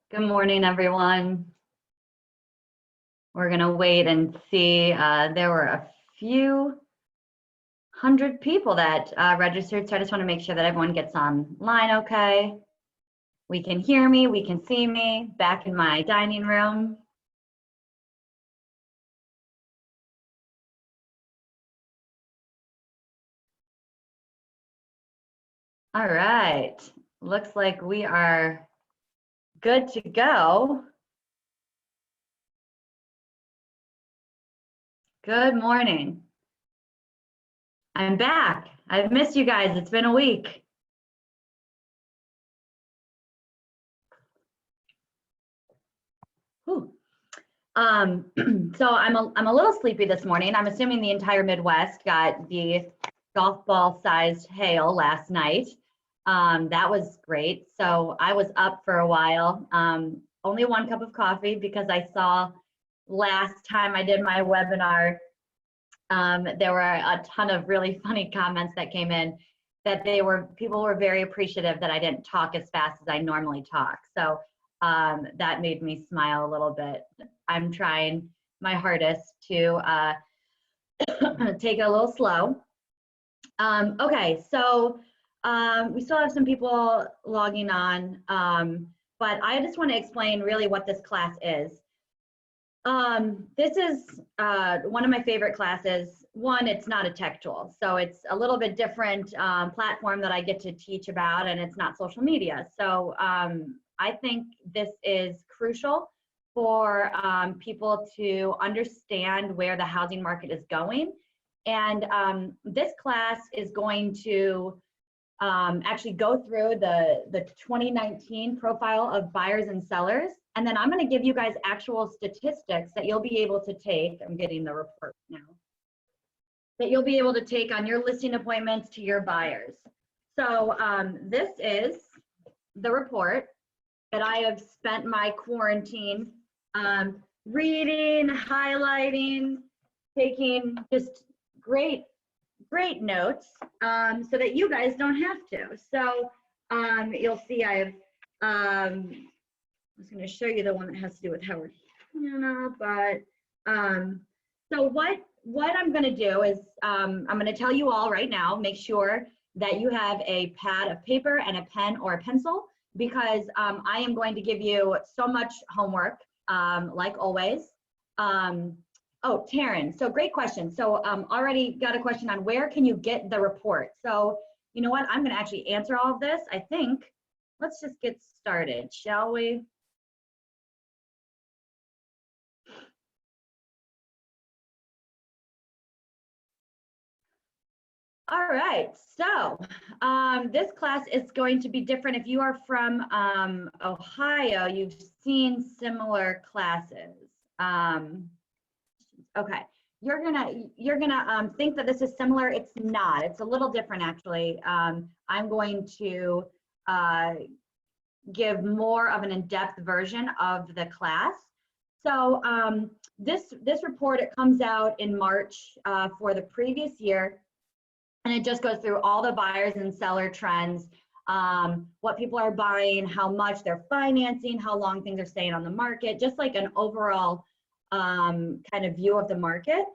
Good morning, everyone. We're going to wait and see. There were a few hundred people that registered, so I just want to make sure that everyone gets online okay. We can hear me, we can see me back in my dining room. All right, looks like we are good to go. Good morning. I'm back. I've missed you guys. It's been a week. Whew. So I'm a little sleepy this morning. I'm assuming the entire Midwest got the golf ball sized hail last night. That was great. So I was up for a while. Only 1 cup of coffee because I saw last time I did my webinar, there were a ton of really funny comments that came in that people were very appreciative that I didn't talk as fast as I normally talk. So that made me smile a little bit. I'm trying my hardest to take it a little slow. Okay, so we still have some people logging on, but I just want to explain really what this class is. This is one of my favorite classes. One, it's not a tech tool, so it's a little bit different platform that I get to teach about, and it's not social media. So I think this is crucial for people to understand where the housing market is going. And this class is going to actually go through the 2019 profile of buyers and sellers. And then I'm going to give you guys actual statistics that you'll be able to take. I'm getting the report now. That you'll be able to take on your listing appointments to your buyers. So this is the report that I have spent my quarantine reading, highlighting, taking just great notes so that you guys don't have to. So you'll see I have, I was going to show you the one that has to do with Howard, but so what I'm going to do is I'm going to tell you all right now, make sure that you have a pad of paper and a pen or a pencil, because I am going to give you so much homework, like always. Oh, Taryn, so great question. So already got a question on where can you get the report? So you know what, I'm gonna actually answer all of this. I think, let's just get started, shall we? All right, so this class is going to be different. If you are from Ohio, you've seen similar classes. Okay, you're gonna think that this is similar. It's not. It's a little different, actually. I'm going to give more of an in-depth version of the class. So this report, it comes out in March for the previous year, and it just goes through all the buyers and seller trends, what people are buying, how much they're financing, how long things are staying on the market, just like an overall kind of view of the market.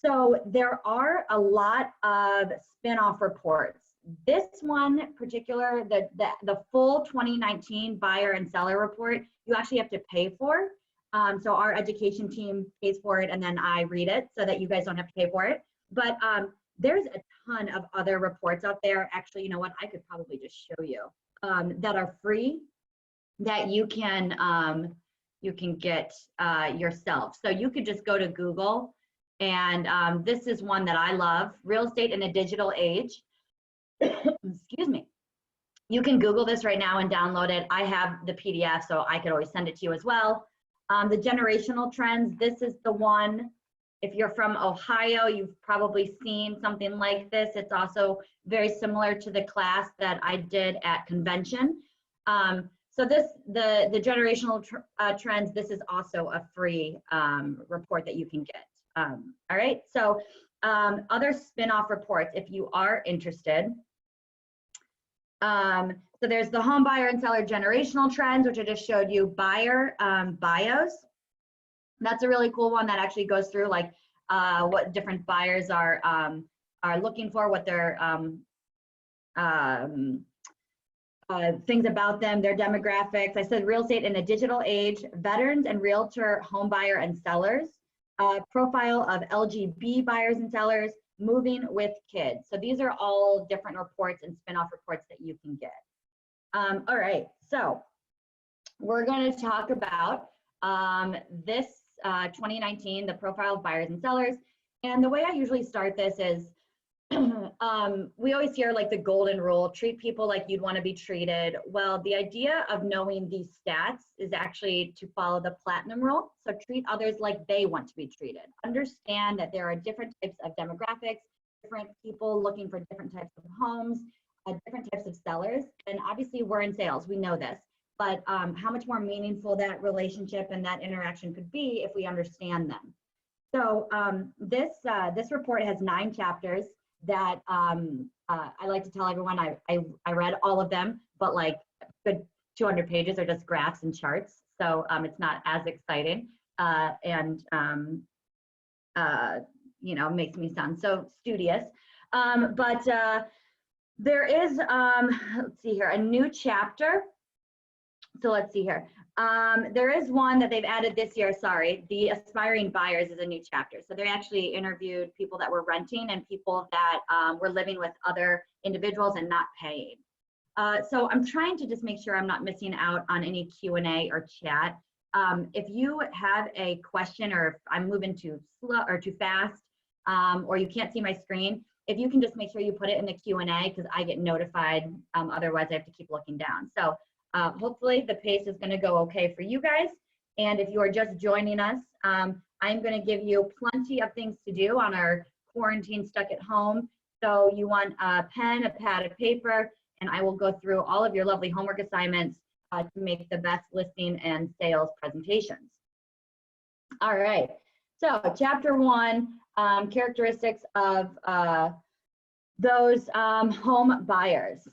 So there are a lot of spin-off reports. This one in particular, the full 2019 buyer and seller report, you actually have to pay for. So our education team pays for it, and then I read it so that you guys don't have to pay for it. But there's a ton of other reports out there. Actually, you know what? I could probably just show you that are free, that you can get yourself. So you could just go to Google, and this is one that I love, Real Estate in a Digital Age. Excuse me. You can Google this right now and download it. I have the PDF, so I could always send it to you as well. The generational trends, this is the one. If you're from Ohio, you've probably seen something like this. It's also very similar to the class that I did at convention. So this, the generational trends, this is also a free report that you can get. All right, so other spin-off reports, if you are interested. So there's the home buyer and seller generational trends, which I just showed you, buyer bios. That's a really cool one that actually goes through like what different buyers are looking for, what their things about them, their demographics. I said real estate in a digital age, veterans and realtor, home buyer and sellers, profile of LGB buyers and sellers, moving with kids. So these are all different reports and spin-off reports that you can get. All right, so we're going to talk about this 2019, the profile of buyers and sellers. And the way I usually start this is we always hear like the golden rule, treat people like you'd want to be treated. Well, the idea of knowing these stats is actually to follow the platinum rule. So treat others like they want to be treated. Understand that there are different types of demographics, different people looking for different types of homes, different types of sellers. And obviously we're in sales, we know this, but how much more meaningful that relationship and that interaction could be if we understand them. So this report has 9 chapters that I like to tell everyone I read all of them, but like good 200 pages are just graphs and charts. So it's not as exciting and you know, makes me sound so studious. But there is, let's see here, a new chapter. So let's see here. There is one that they've added this year, sorry, the aspiring buyers is a new chapter. So they actually interviewed people that were renting and people that were living with other individuals and not paying. So I'm trying to just make sure I'm not missing out on any Q&A or chat. If you have a question or if I'm moving too slow or too fast or you can't see my screen, if you can just make sure you put it in the Q&A because I get notified, otherwise I have to keep looking down. So hopefully the pace is going to go okay for you guys. And if you are just joining us, I'm going to give you plenty of things to do on our quarantine stuck at home. So you want a pen, a pad of paper, and I will go through all of your lovely homework assignments to make the best listing and sales presentations. All right, so chapter 1, characteristics of those home buyers.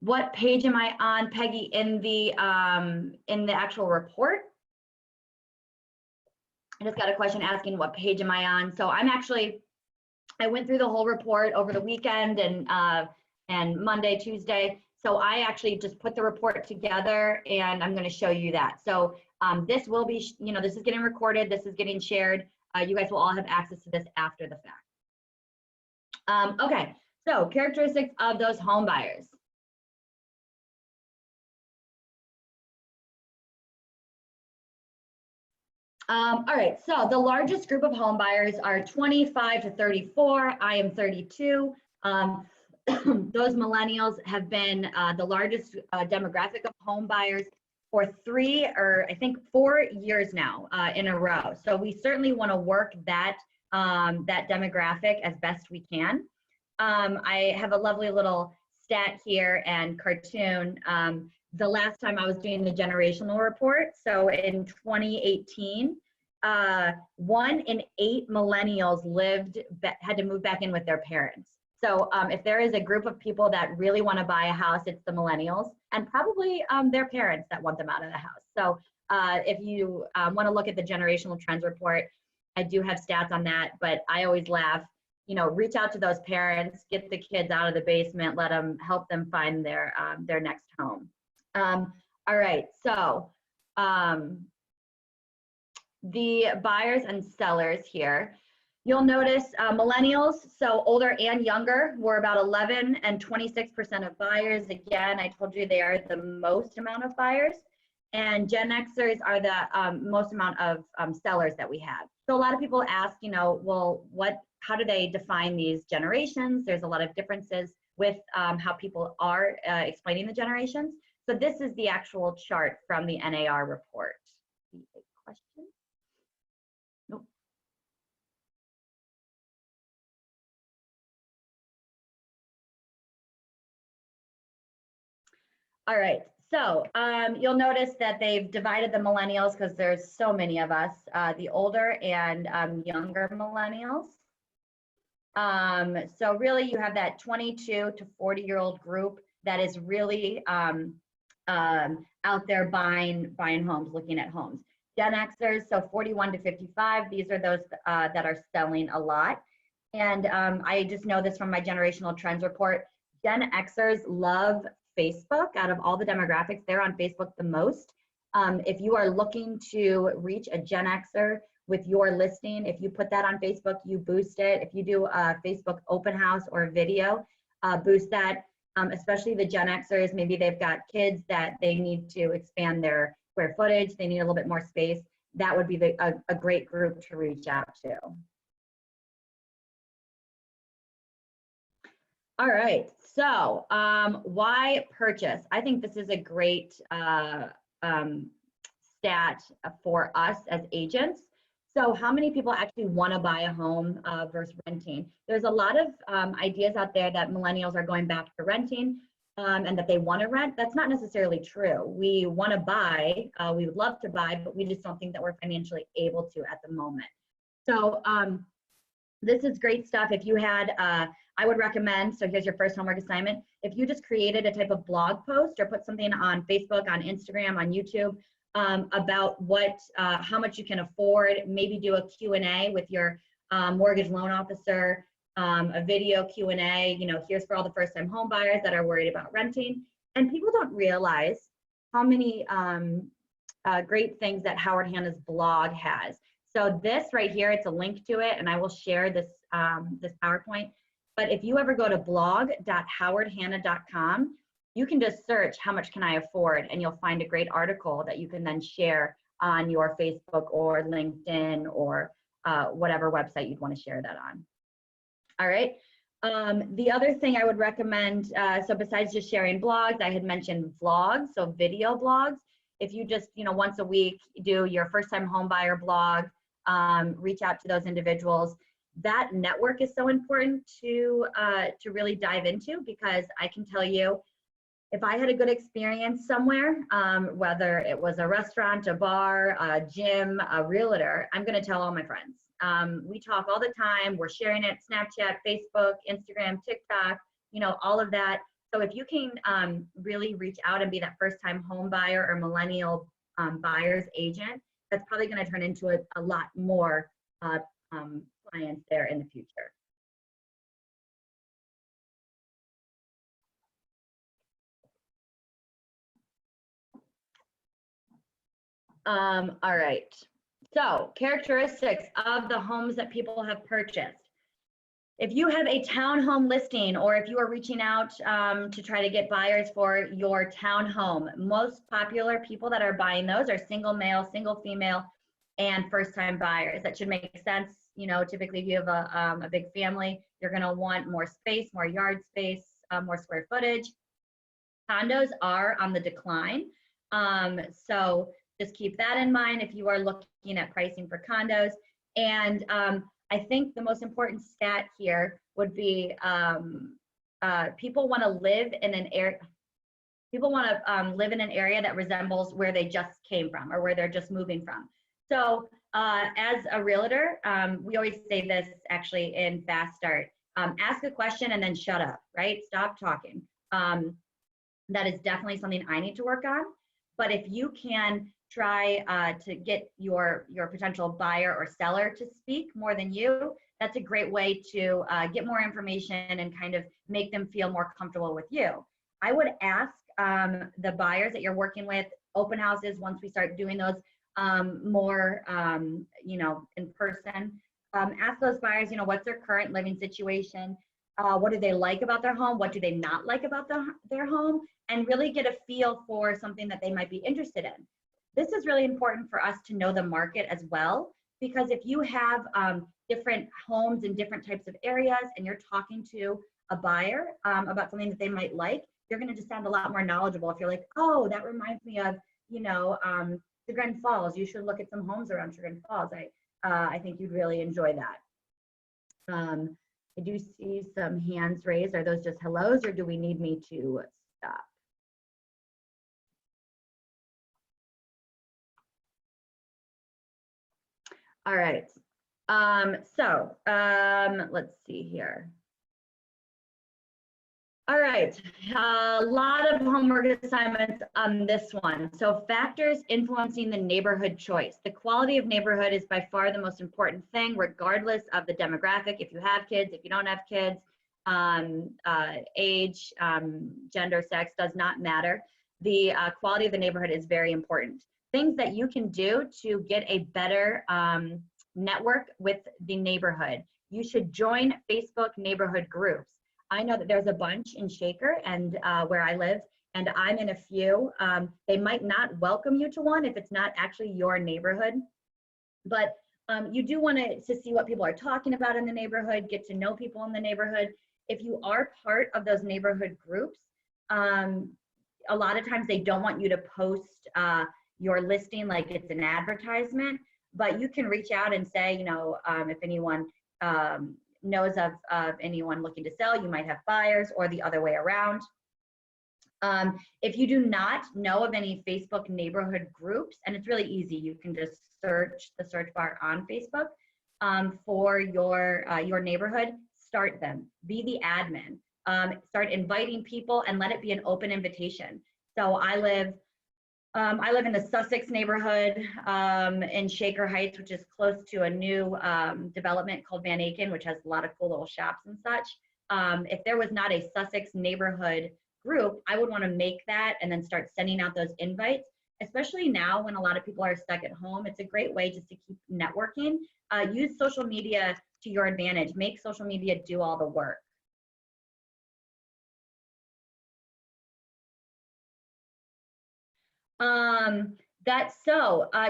What page am I on, Peggy, in the actual report? I just got a question asking what page am I on. So I went through the whole report over the weekend and Monday, Tuesday. So I actually just put the report together and I'm going to show you that. So this will be, you know, this is getting recorded, this is getting shared. You guys will all have access to this after the fact. Okay, so characteristics of those home buyers. All right, so the largest group of home buyers are 25 to 34. I am 32. Those millennials have been the largest demographic of home buyers for 3 or I think 4 years now in a row. So we certainly want to work that that demographic as best we can. I have a lovely little stat here and cartoon. The last time I was doing the generational report, so in 2018, 1 in 8 millennials had to move back in with their parents. So if there is a group of people that really want to buy a house, it's the millennials and probably their parents that want them out of the house. So if you want to look at the generational trends report, I do have stats on that, but I always laugh, you know, reach out to those parents, get the kids out of the basement, help them find their next home. All right, so the buyers and sellers here, you'll notice millennials, so older and younger, were about 11 and 26% of buyers. Again, I told you they are the most amount of buyers, and Gen Xers are the most amount of sellers that we have. So a lot of people ask, you know, well, how do they define these generations? There's a lot of differences with how people are explaining the generations. So this is the actual chart from the NAR report. Question? Nope. All right, so you'll notice that they've divided the millennials because there's so many of us, the older and younger millennials. So really you have that 22 to 40-year-old group that is really out there buying homes, looking at homes. Gen Xers, so 41 to 55, these are those that are selling a lot. And I just know this from my generational trends report. Gen Xers love Facebook. Out of all the demographics, they're on Facebook the most. If you are looking to reach a Gen Xer with your listing, if you put that on Facebook, you boost it. If you do a Facebook open house or a video, boost that. Especially the Gen Xers, maybe they've got kids that they need to expand their square footage, they need a little bit more space. That would be a great group to reach out to. All right, so why purchase? I think this is a great stat for us as agents. So how many people actually want to buy a home versus renting? There's a lot of ideas out there that millennials are going back to renting and that they want to rent. That's not necessarily true. We want to buy, we would love to buy, but we just don't think that we're financially able to at the moment. So this is great stuff. If you had, I would recommend, so here's your first homework assignment. If you just created a type of blog post or put something on Facebook, on Instagram, on YouTube, about what, how much you can afford, maybe do a Q&A with your mortgage loan officer, a video Q&A, you know, here's for all the first-time home buyers that are worried about renting. And people don't realize how many great things that Howard Hanna's blog has. So this right here, it's a link to it, and I will share this, this PowerPoint. But if you ever go to blog.howardhanna.com, you can just search how much can I afford, and you'll find a great article that you can then share on your Facebook or LinkedIn or whatever website you'd want to share that on. All right. The other thing I would recommend, so besides just sharing blogs, I had mentioned vlogs, so video blogs. If you just, you know, once a week do your first-time home buyer blog, reach out to those individuals. That network is so important to really dive into, because I can tell you, if I had a good experience somewhere, whether it was a restaurant, a bar, a gym, a realtor, I'm going to tell all my friends. We talk all the time. We're sharing it, Snapchat, Facebook, Instagram, TikTok, you know, all of that. So if you can really reach out and be that first-time home buyer or millennial buyer's agent, that's probably going to turn into a lot more clients there in the future. All right, so characteristics of the homes that people have purchased. If you have a townhome listing, or if you are reaching out to try to get buyers for your townhome, most popular people that are buying those are single male, single female, and first-time buyers. That should make sense. You know, typically if you have a big family, you're going to want more space, more yard space, more square footage. Condos are on the decline, so just keep that in mind if you are looking at pricing for condos. And I think the most important stat here would be people want to live in an area. People want to live in an area that resembles where they just came from or where they're just moving from. So as a realtor, we always say this actually in Fast Start: ask a question and then shut up. Right? Stop talking. That is definitely something I need to work on. But if you can try to get your potential buyer or seller to speak more than you, that's a great way to get more information and kind of make them feel more comfortable with you. I would ask the buyers that you're working with, open houses, once we start doing those more, you know, in person, ask those buyers, you know, what's their current living situation? What do they like about their home? What do they not like about their home? And really get a feel for something that they might be interested in. This is really important for us to know the market as well, because if you have different homes in different types of areas and you're talking to a buyer about something that they might like, you're going to just sound a lot more knowledgeable. If you're like, oh, that reminds me of, you know, Chagrin Falls. You should look at some homes around Chagrin Falls. I think you'd really enjoy that. I do see some hands raised. Are those just hellos, or do we need me to stop? All right. Let's see here. All right, a lot of homework assignments on this one. So factors influencing the neighborhood choice. The quality of neighborhood is by far the most important thing, regardless of the demographic. If you have kids, if you don't have kids, age, gender, sex does not matter. The quality of the neighborhood is very important. Things that you can do to get a better network with the neighborhood. You should join Facebook neighborhood groups. I know that there's a bunch in Shaker and where I live, and I'm in a few. They might not welcome you to one if it's not actually your neighborhood, but you do want to see what people are talking about in the neighborhood, get to know people in the neighborhood. If you are part of those neighborhood groups, a lot of times they don't want you to post your listing like it's an advertisement, but you can reach out and say, you know, if anyone knows of anyone looking to sell, you might have buyers, or the other way around. If you do not know of any Facebook neighborhood groups, and it's really easy, you can just search the search bar on Facebook for your neighborhood, start them, be the admin, start inviting people and let it be an open invitation. So I live in the Sussex neighborhood in Shaker Heights, which is close to a new development called Van Aken, which has a lot of cool little shops and such. If there was not a Sussex neighborhood group, I would want to make that and then start sending out those invites, especially now when a lot of people are stuck at home. It's a great way just to keep networking. Use social media to your advantage. Make social media do all the work.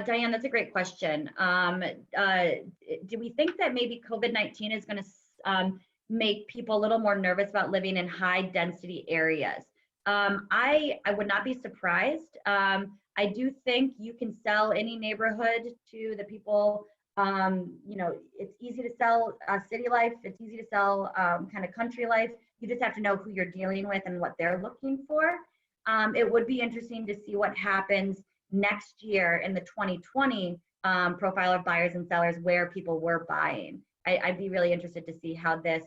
Diane, that's a great question. Do we think that maybe COVID-19 is going to make people a little more nervous about living in high density areas? I would not be surprised. I do think you can sell any neighborhood to the people. You know, it's easy to sell city life. It's easy to sell kind of country life. You just have to know who you're dealing with and what they're looking for. It would be interesting to see what happens next year in the 2020 profile of buyers and sellers where people were buying. I'd be really interested to see how this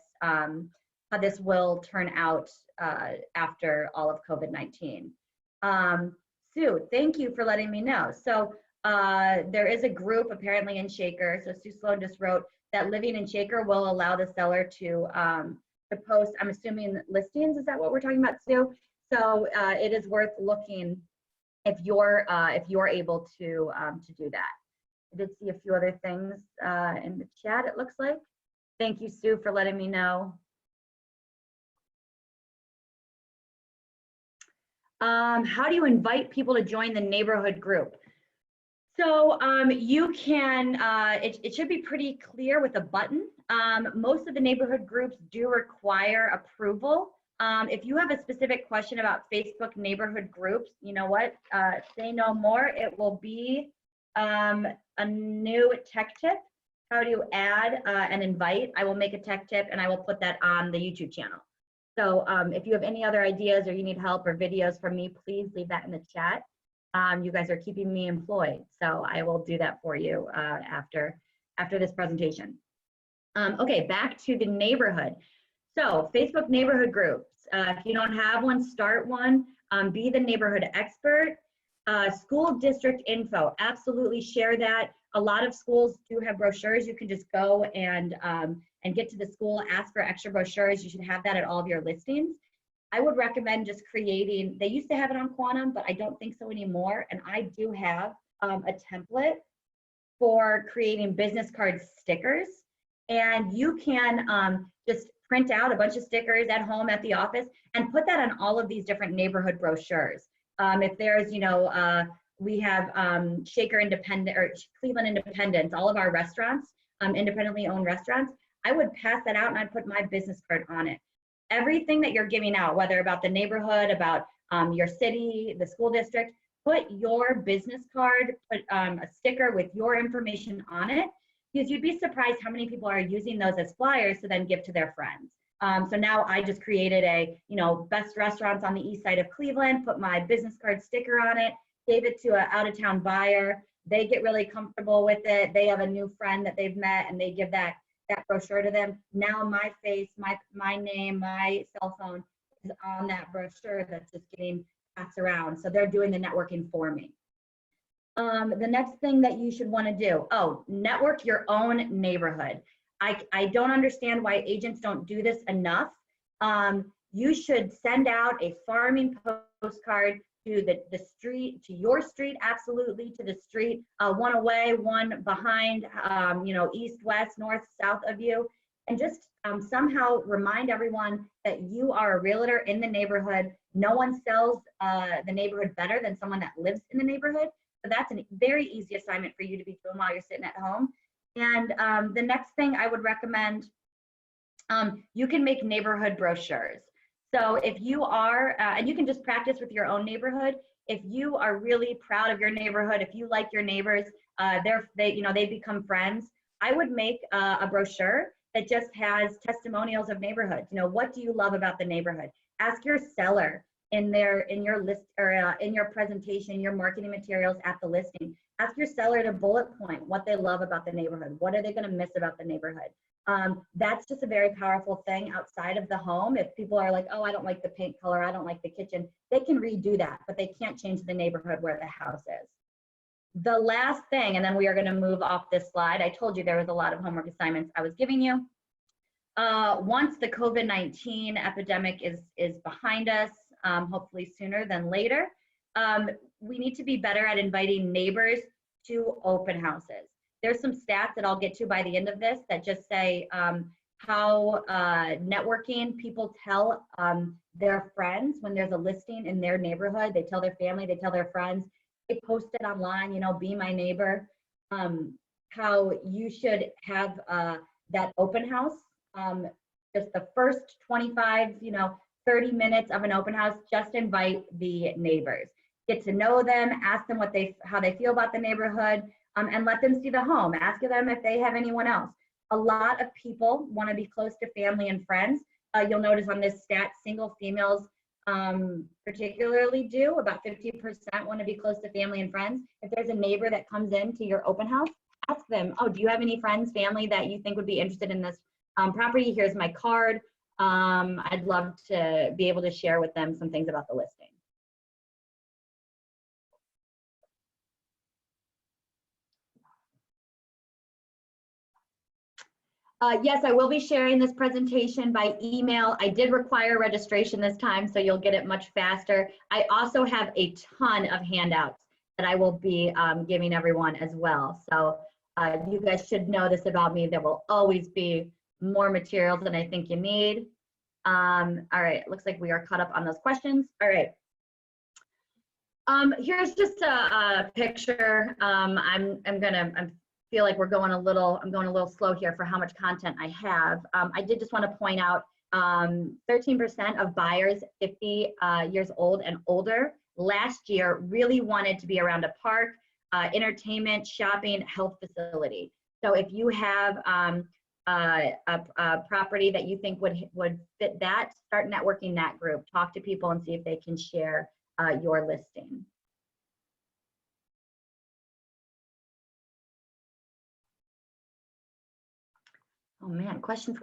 will turn out after all of COVID-19. Sue, thank you for letting me know. So there is a group apparently in Shaker. So Sue Sloan just wrote that living in Shaker will allow the seller to post, I'm assuming, listings. Is that what we're talking about, Sue? So it is worth looking if you're able to do that. I did see a few other things in the chat, it looks like. Thank you, Sue, for letting me know. How do you invite people to join the neighborhood group? So you can, it should be pretty clear with a button. Most of the neighborhood groups do require approval. If you have a specific question about Facebook neighborhood groups, you know what, say no more. It will be a new tech tip. How do you add an invite? I will make a tech tip and I will put that on the YouTube channel. So if you have any other ideas or you need help or videos from me, please leave that in the chat. You guys are keeping me employed, so I will do that for you after this presentation. Okay, back to the neighborhood. So Facebook neighborhood groups, if you don't have one, start one. Be the neighborhood expert. School district info, absolutely share that. A lot of schools do have brochures. You can just go and get to the school, ask for extra brochures. You should have that at all of your listings. I would recommend just creating, they used to have it on Quantum, but I don't think so anymore. And I do have a template for creating business card stickers. And you can just print out a bunch of stickers at home, at the office, and put that on all of these different neighborhood brochures. If there's, you know, we have Shaker Independent or Cleveland Independence, all of our restaurants, independently owned restaurants, I would pass that out and I'd put my business card on it. Everything that you're giving out, whether about the neighborhood, about your city, the school district, put your business card, put a sticker with your information on it, because you'd be surprised how many people are using those as flyers to then give to their friends. So now I just created a, you know, best restaurants on the east side of Cleveland, put my business card sticker on it, gave it to an out-of-town buyer. they get really comfortable with it. They have a new friend that they've met and they give that brochure to them. Now my face, my name, my cell phone is on that brochure that's just getting passed around. So they're doing the networking for me. The next thing that you should want to do, network your own neighborhood. I don't understand why agents don't do this enough. You should send out a farming postcard to the street, to your street, absolutely, to the street, one away, one behind, east, west, north, south of you, and just somehow remind everyone that you are a realtor in the neighborhood. No one sells the neighborhood better than someone that lives in the neighborhood. So that's a very easy assignment for you to be doing while you're sitting at home. And the next thing I would recommend, you can make neighborhood brochures. So if you are, and you can just practice with your own neighborhood, if you are really proud of your neighborhood, if you like your neighbors, they become friends, I would make a brochure that just has testimonials of neighborhoods. What do you love about the neighborhood? Ask your seller in your list or in your presentation, your marketing materials at the listing. Ask your seller to bullet point what they love about the neighborhood. What are they going to miss about the neighborhood? That's just a very powerful thing outside of the home. If people are like, oh, I don't like the paint color, I don't like the kitchen, they can redo that, but they can't change the neighborhood where the house is. The last thing, and then we are going to move off this slide. I told you there was a lot of homework assignments I was giving you. Once the COVID-19 epidemic is behind us, hopefully sooner than later, we need to be better at inviting neighbors to open houses. There's some stats that I'll get to by the end of this that just say how networking people tell their friends when there's a listing in their neighborhood. They tell their family, they tell their friends, they post it online, be my neighbor. How you should have that open house, just the first 25, 30 minutes of an open house, just invite the neighbors. Get to know them, ask them how they feel about the neighborhood, and let them see the home. Ask them if they have anyone else. A lot of people want to be close to family and friends. You'll notice on this stat, single females particularly do. About 50% want to be close to family and friends. If there's a neighbor that comes into your open house, ask them, oh, do you have any friends, family that you think would be interested in this property? Here's my card. I'd love to be able to share with them some things about the listing. Yes, I will be sharing this presentation by email. I did require registration this time, so you'll get it much faster. I also have a ton of handouts that I will be giving everyone as well. So you guys should know this about me. There will always be more materials than I think you need. All right, looks like we are caught up on those questions. All right. Here's just a picture. I feel like I'm going a little slow here for how much content I have. I did just want to point out 13% of buyers 50 years old and older last year really wanted to be around a park, entertainment, shopping, health facility. So if you have a property that you think would fit that, start networking that group. Talk to people and see if they can share your listing. Oh man, questions.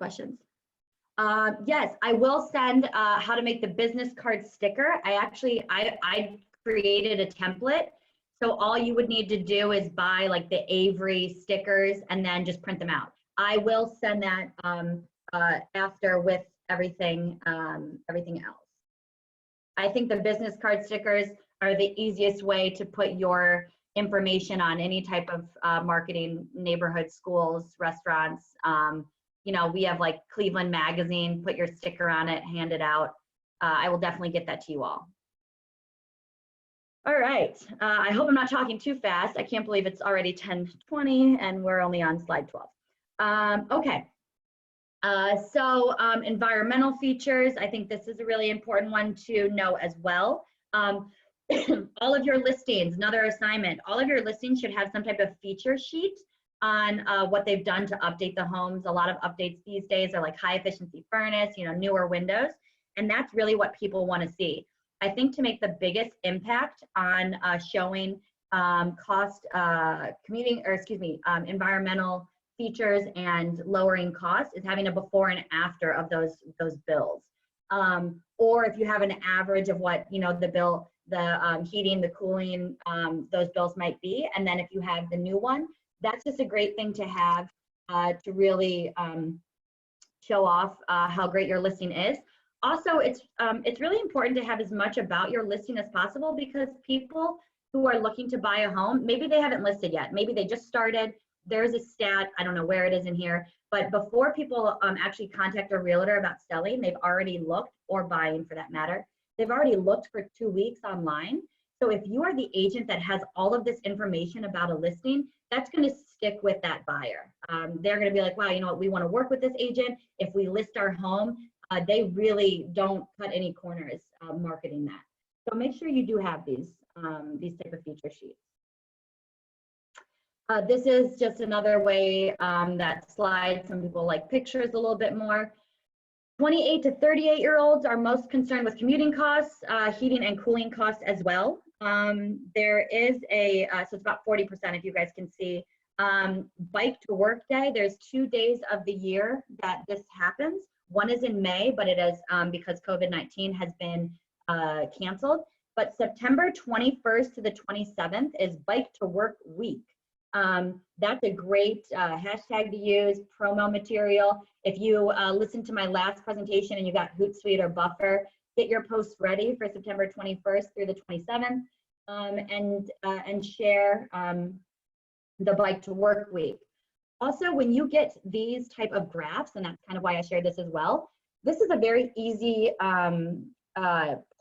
Yes, I will send how to make the business card sticker. I created a template. So all you would need to do is buy like the Avery stickers and then just print them out. I will send that after with everything else. I think the business card stickers are the easiest way to put your information on any type of marketing, neighborhood, schools, restaurants. We have like Cleveland Magazine, put your sticker on it, hand it out. I will definitely get that to you all. All right, I hope I'm not talking too fast. I can't believe it's already 10:20 and we're only on slide 12. Okay, so environmental features, I think this is a really important one to know as well. All of your listings, another assignment, all of your listings should have some type of feature sheet on what they've done to update the homes. A lot of updates these days are like high efficiency furnace, newer windows, and that's really what people want to see. I think to make the biggest impact on showing environmental features and lowering costs is having a before and after of those bills. Or if you have an average of what, you know, the bill, the heating, the cooling, those bills might be. And then if you have the new one, that's just a great thing to have to really show off how great your listing is. Also, it's really important to have as much about your listing as possible, because people who are looking to buy a home, maybe they haven't listed yet. Maybe they just started. There's a stat, I don't know where it is in here, but before people actually contact a realtor about selling, they've already looked, or buying for that matter, they've already looked for 2 weeks online. So if you are the agent that has all of this information about a listing, that's going to stick with that buyer. They're going to be like, wow, you know what, we want to work with this agent. If we list our home, they really don't cut any corners marketing that. So make sure you do have these type of feature sheets. This is just another way that slide. Some people like pictures a little bit more. 28 to 38-year-olds are most concerned with commuting costs, heating and cooling costs as well. There is a, so it's about 40% if you guys can see. Bike to work day, there's 2 days of the year that this happens. One is in May, but it is because COVID-19 has been canceled. But September 21st to the 27th is Bike to Work Week. That's a great hashtag to use, promo material. If you listened to my last presentation and you got Hootsuite or Buffer, get your posts ready for September 21st through the 27th, and share the Bike to Work Week. Also, when you get these type of graphs, and that's kind of why I shared this as well, this is a very easy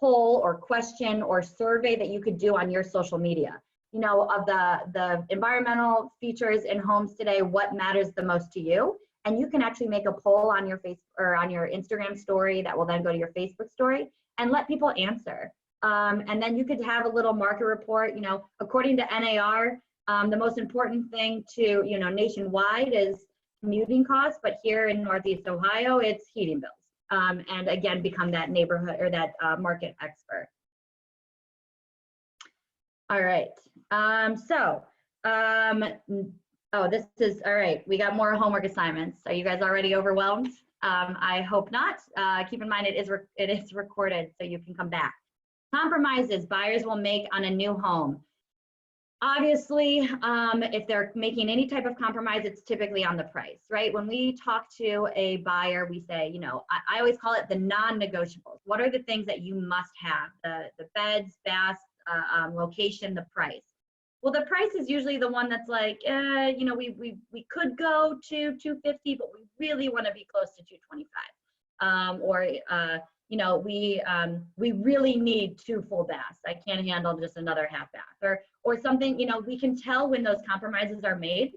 poll or question or survey that you could do on your social media. You know, of the environmental features in homes today, what matters the most to you? And you can actually make a poll on your Facebook or on your Instagram story that will then go to your Facebook story and let people answer. And then you could have a little market report. You know, according to NAR, the most important thing to, you know, nationwide is commuting costs, but here in Northeast Ohio, it's heating bills. And again, become that neighborhood or that market expert. All right. Oh, this is, all right, we got more homework assignments. Are you guys already overwhelmed? I hope not. Keep in mind it is recorded, so you can come back. Compromises buyers will make on a new home. Obviously, if they're making any type of compromise, it's typically on the price, right? When we talk to a buyer, we say, you know, I always call it the non-negotiables. What are the things that you must have? The beds, baths, location, the price. Well, the price is usually the one that's like, you know, we could go to 250, but we really want to be close to 225. You know, we really need 2 full baths. I can't handle just another half bath, or something. You know, we can tell when those compromises are made.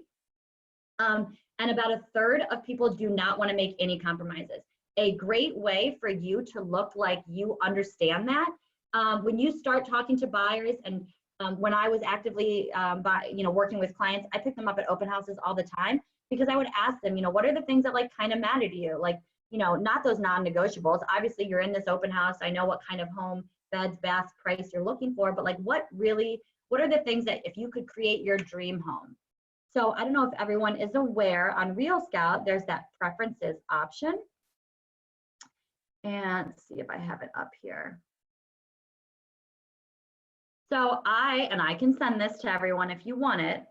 And about 1/3 of people do not want to make any compromises. A great way for you to look like you understand that, when you start talking to buyers, and when I was actively working with clients, I picked them up at open houses all the time, because I would ask them, you know, what are the things that like kind of matter to you? Like, you know, not those non-negotiables. Obviously, you're in this open house. I know what kind of home, beds, baths, price you're looking for, but like what are the things that if you could create your dream home? So I don't know if everyone is aware, on Real Scout, there's that preferences option. And let's see if I have it up here. So I can send this to everyone if you want it.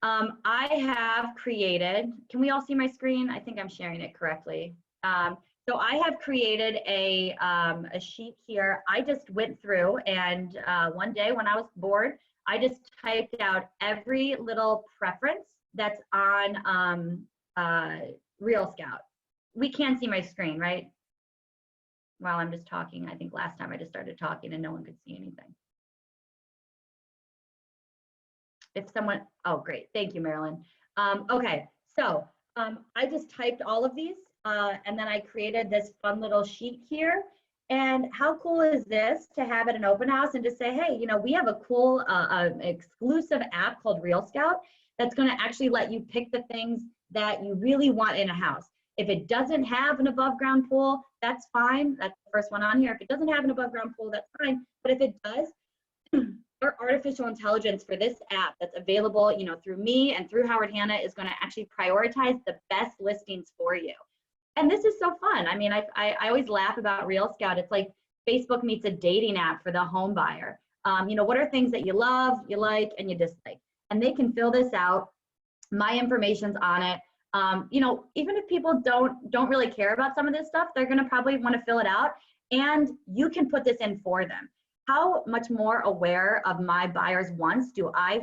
I have created, can we all see my screen? I think I'm sharing it correctly. So I have created a sheet here. I just went through and one day when I was bored, I just typed out every little preference that's on Real Scout. We can't see my screen, right? While I'm just talking. I think last time I just started talking and no one could see anything. If someone, oh great, thank you, Marilyn. Okay, so I just typed all of these and then I created this fun little sheet here. And how cool is this to have at an open house and just say, hey, you know, we have a cool exclusive app called Real Scout that's gonna actually let you pick the things that you really want in a house. If it doesn't have an above ground pool, that's fine. That's the first one on here. If it doesn't have an above ground pool, that's fine. But if it does, our artificial intelligence for this app that's available, you know, through me and through Howard Hanna is going to actually prioritize the best listings for you. And this is so fun. I mean, I always laugh about Real Scout. It's like Facebook meets a dating app for the home buyer. You know, what are things that you love, you like, and you dislike? And they can fill this out. My information's on it. You know, even if people don't really care about some of this stuff, they're going to probably want to fill it out, and you can put this in for them. How much more aware of my buyers' wants do I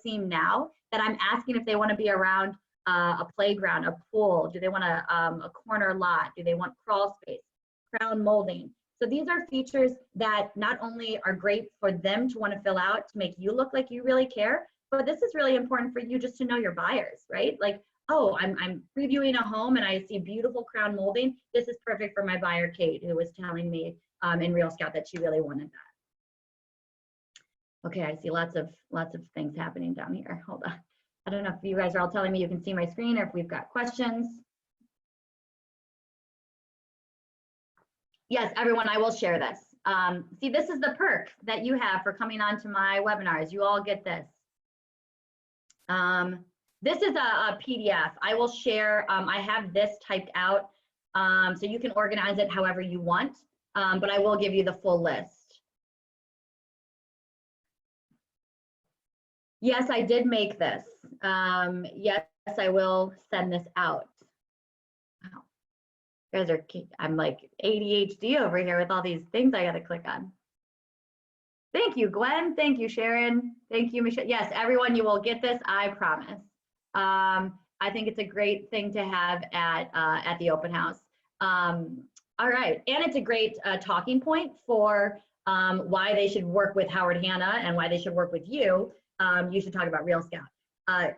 seem now that I'm asking if they want to be around a playground, a pool? Do they want a corner lot? Do they want crawl space, crown molding? So these are features that not only are great for them to want to fill out to make you look like you really care, but this is really important for you just to know your buyers, right? Like, oh, I'm previewing a home and I see beautiful crown molding. This is perfect for my buyer, Kate, who was telling me in Real Scout that she really wanted that. Okay, I see lots of things happening down here. Hold on. I don't know if you guys are all telling me you can see my screen or if we've got questions. Yes, everyone, I will share this. See, this is the perk that you have for coming on to my webinars. You all get this. This is a PDF. I will share, I have this typed out, so you can organize it however you want, but I will give you the full list. Yes, I did make this. Yes, I will send this out. Wow. You guys are, I'm like ADHD over here with all these things I gotta click on. Thank you, Gwen. Thank you, Sharon. Thank you, Michelle. Yes, everyone, you will get this, I promise. I think it's a great thing to have at the open house. All right, and it's a great talking point for why they should work with Howard Hanna and why they should work with you. You should talk about Real Scout.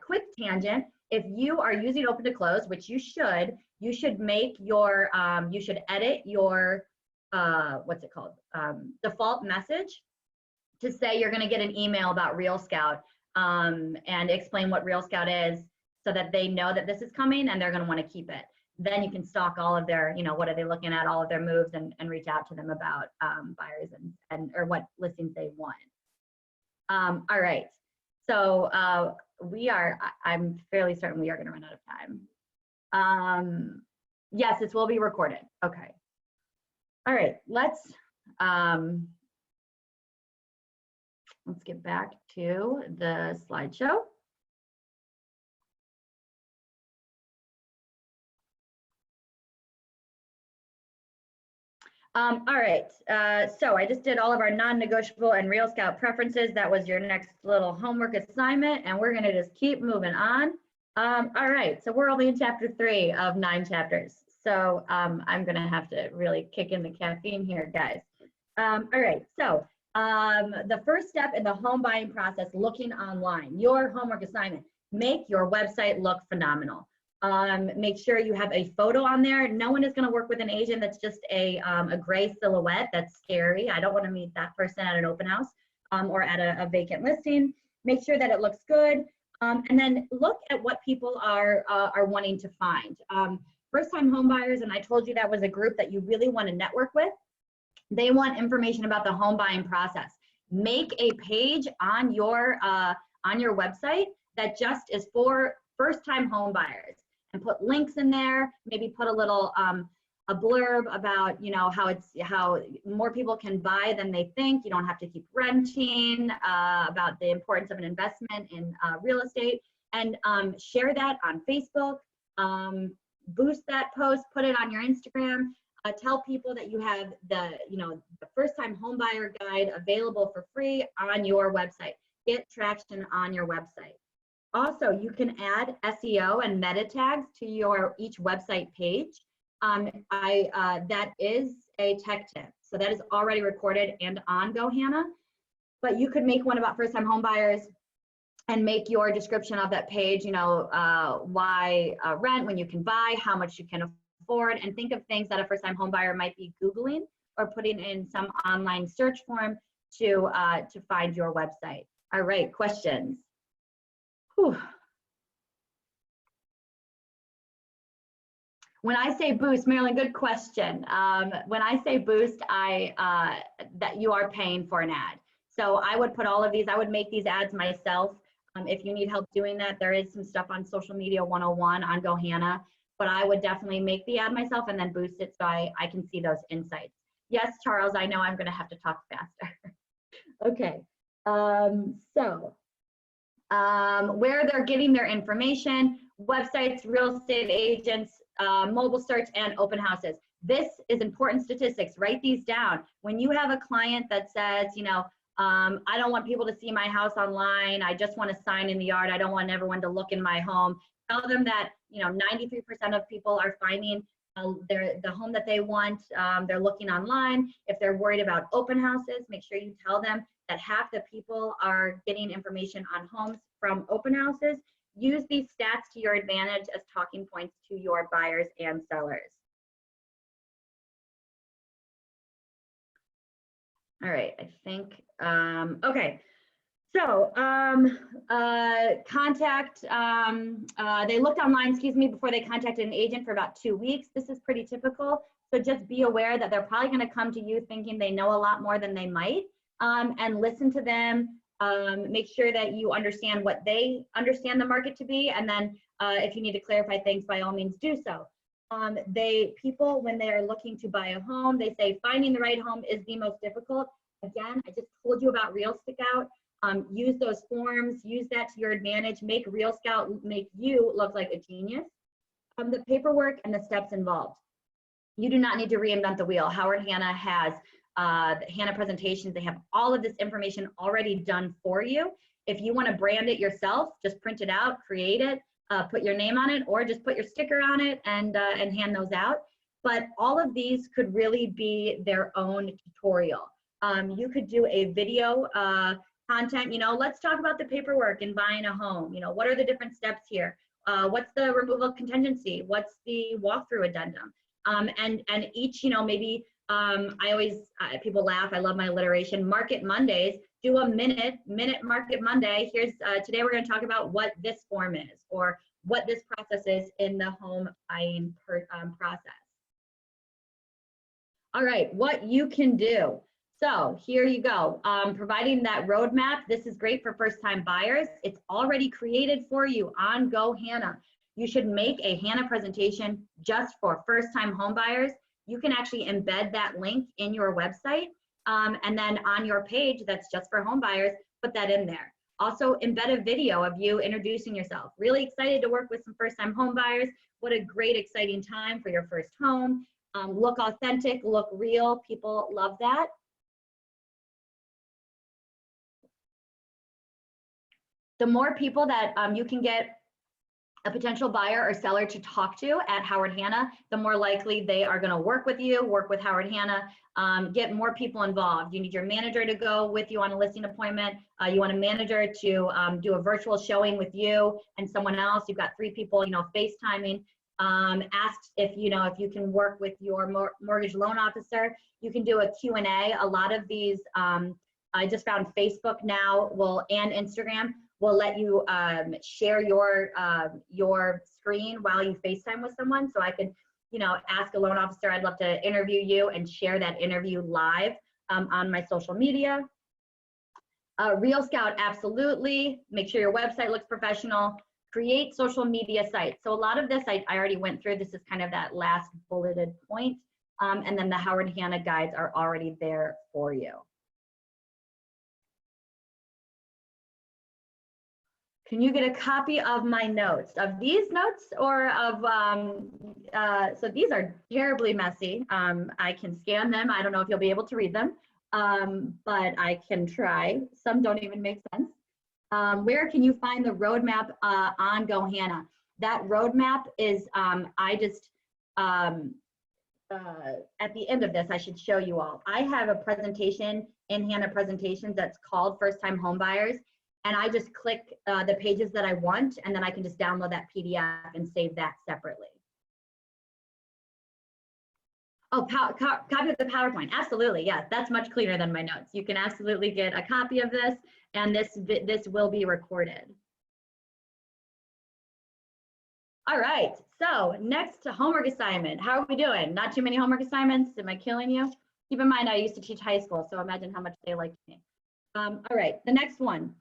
Quick tangent, if you are using open to close, which you should make your, you should edit your, what's it called? Default message to say you're gonna get an email about Real Scout and explain what Real Scout is so that they know that this is coming and they're gonna wanna keep it. Then you can stalk all of their, you know, what are they looking at, all of their moves and reach out to them about buyers and or what listings they want. All right. So I'm fairly certain we are going to run out of time. Yes, this will be recorded. Okay. All right, let's get back to the slideshow. All right, so I just did all of our non-negotiable and Real Scout preferences. That was your next little homework assignment, and we're gonna just keep moving on. All right, so we're only in chapter 3 of 9 chapters. So I'm gonna have to really kick in the caffeine here, guys. All right, so the first step in the home buying process, looking online, your homework assignment, make your website look phenomenal. Make sure you have a photo on there. No one is going to work with an agent that's just a gray silhouette. That's scary. I don't want to meet that person at an open house or at a vacant listing. Make sure that it looks good. And then look at what people are wanting to find. First-time home buyers, and I told you that was a group that you really want to network with. They want information about the home buying process. Make a page on your website that just is for first-time home buyers. And put links in there, maybe put a little a blurb about, you know, how more people can buy than they think. You don't have to keep renting, about the importance of an investment in real estate, and share that on Facebook. Boost that post, put it on your Instagram. Tell people that you have the first-time home buyer guide available for free on your website. Get traction on your website. Also, you can add SEO and meta tags to each website page. That is a tech tip. So that is already recorded and on GoHanna. But you could make one about first-time home buyers and make your description of that page, you know, why rent when you can buy, how much you can afford, and think of things that a first-time home buyer might be Googling or putting in some online search form to find your website. All right, questions? Whew. When I say boost, Marilyn, good question. When I say boost, that you are paying for an ad. So I would put all of these, I would make these ads myself. If you need help doing that, there is some stuff on Social Media 101 on GoHanna, but I would definitely make the ad myself and then boost it so I can see those insights. Yes, Charles, I know I'm going to have to talk faster. Okay, where they're getting their information, websites, real estate agents, mobile search, and open houses. This is important statistics. Write these down. When you have a client that says, you know, I don't want people to see my house online. I just want a sign in the yard. I don't want everyone to look in my home. Tell them that, you know, 93% of people are finding the home that they want. They're looking online. If they're worried about open houses, make sure you tell them that half the people are getting information on homes from open houses. Use these stats to your advantage as talking points to your buyers and sellers. All right, I think, okay. So they looked online, excuse me, before they contacted an agent for about 2 weeks. This is pretty typical. So just be aware that they're probably going to come to you thinking they know a lot more than they might, and listen to them. Make sure that you understand what they understand the market to be. And then if you need to clarify things, by all means do so. People, when they are looking to buy a home, they say finding the right home is the most difficult. Again, I just told you about Real Scout. Use those forms, use that to your advantage, make Real Scout make you look like a genius. The paperwork and the steps involved. You do not need to reinvent the wheel. Howard Hanna has the Hanna presentations. They have all of this information already done for you. If you want to brand it yourself, just print it out, create it, put your name on it, or just put your sticker on it and hand those out. But all of these could really be their own tutorial. You could do a video content, you know, let's talk about the paperwork in buying a home. You know, what are the different steps here? What's the removal contingency? What's the walkthrough addendum? And each, you know, maybe I always, people laugh, I love my alliteration, Market Mondays, do a minute Market Monday. Here's, today we're going to talk about what this form is, or what this process is in the home buying process. All right, what you can do. So here you go, providing that roadmap. This is great for first-time buyers. It's already created for you on GoHanna. You should make a Hanna presentation just for first-time home buyers. You can actually embed that link in your website, and then on your page that's just for home buyers, put that in there. Also embed a video of you introducing yourself. Really excited to work with some first-time home buyers. What a great, exciting time for your first home. Look authentic, look real. People love that. The more people that you can get a potential buyer or seller to talk to at Howard Hanna, the more likely they are going to work with you, work with Howard Hanna, get more people involved. You need your manager to go with you on a listing appointment. You want a manager to do a virtual showing with you and someone else. You've got 3 people, you know, FaceTiming. Ask if you can work with your mortgage loan officer. You can do a Q&A. A lot of these, I just found Facebook now and Instagram will let you share your screen while you FaceTime with someone. So I could, you know, ask a loan officer, I'd love to interview you, and share that interview live on my social media. Real Scout, absolutely. Make sure your website looks professional. Create social media sites. So a lot of this I already went through. This is kind of that last bulleted point. And then the Howard Hanna guides are already there for you. Can you get a copy of my notes, of these notes, or of, so these are terribly messy. I can scan them. I don't know if you'll be able to read them, but I can try. Some don't even make sense. Where can you find the roadmap on GoHanna? That roadmap is, at the end of this, I should show you all. I have a presentation in Hanna Presentations that's called First Time Home Buyers. And I just click the pages that I want, and then I can just download that PDF and save that separately. Oh, copy of the PowerPoint. Absolutely, yes, that's much cleaner than my notes. You can absolutely get a copy of this, and this will be recorded. All right, so next homework assignment. How are we doing? Not too many homework assignments? Am I killing you? Keep in mind, I used to teach high school, so imagine how much they liked me. All right, the next one.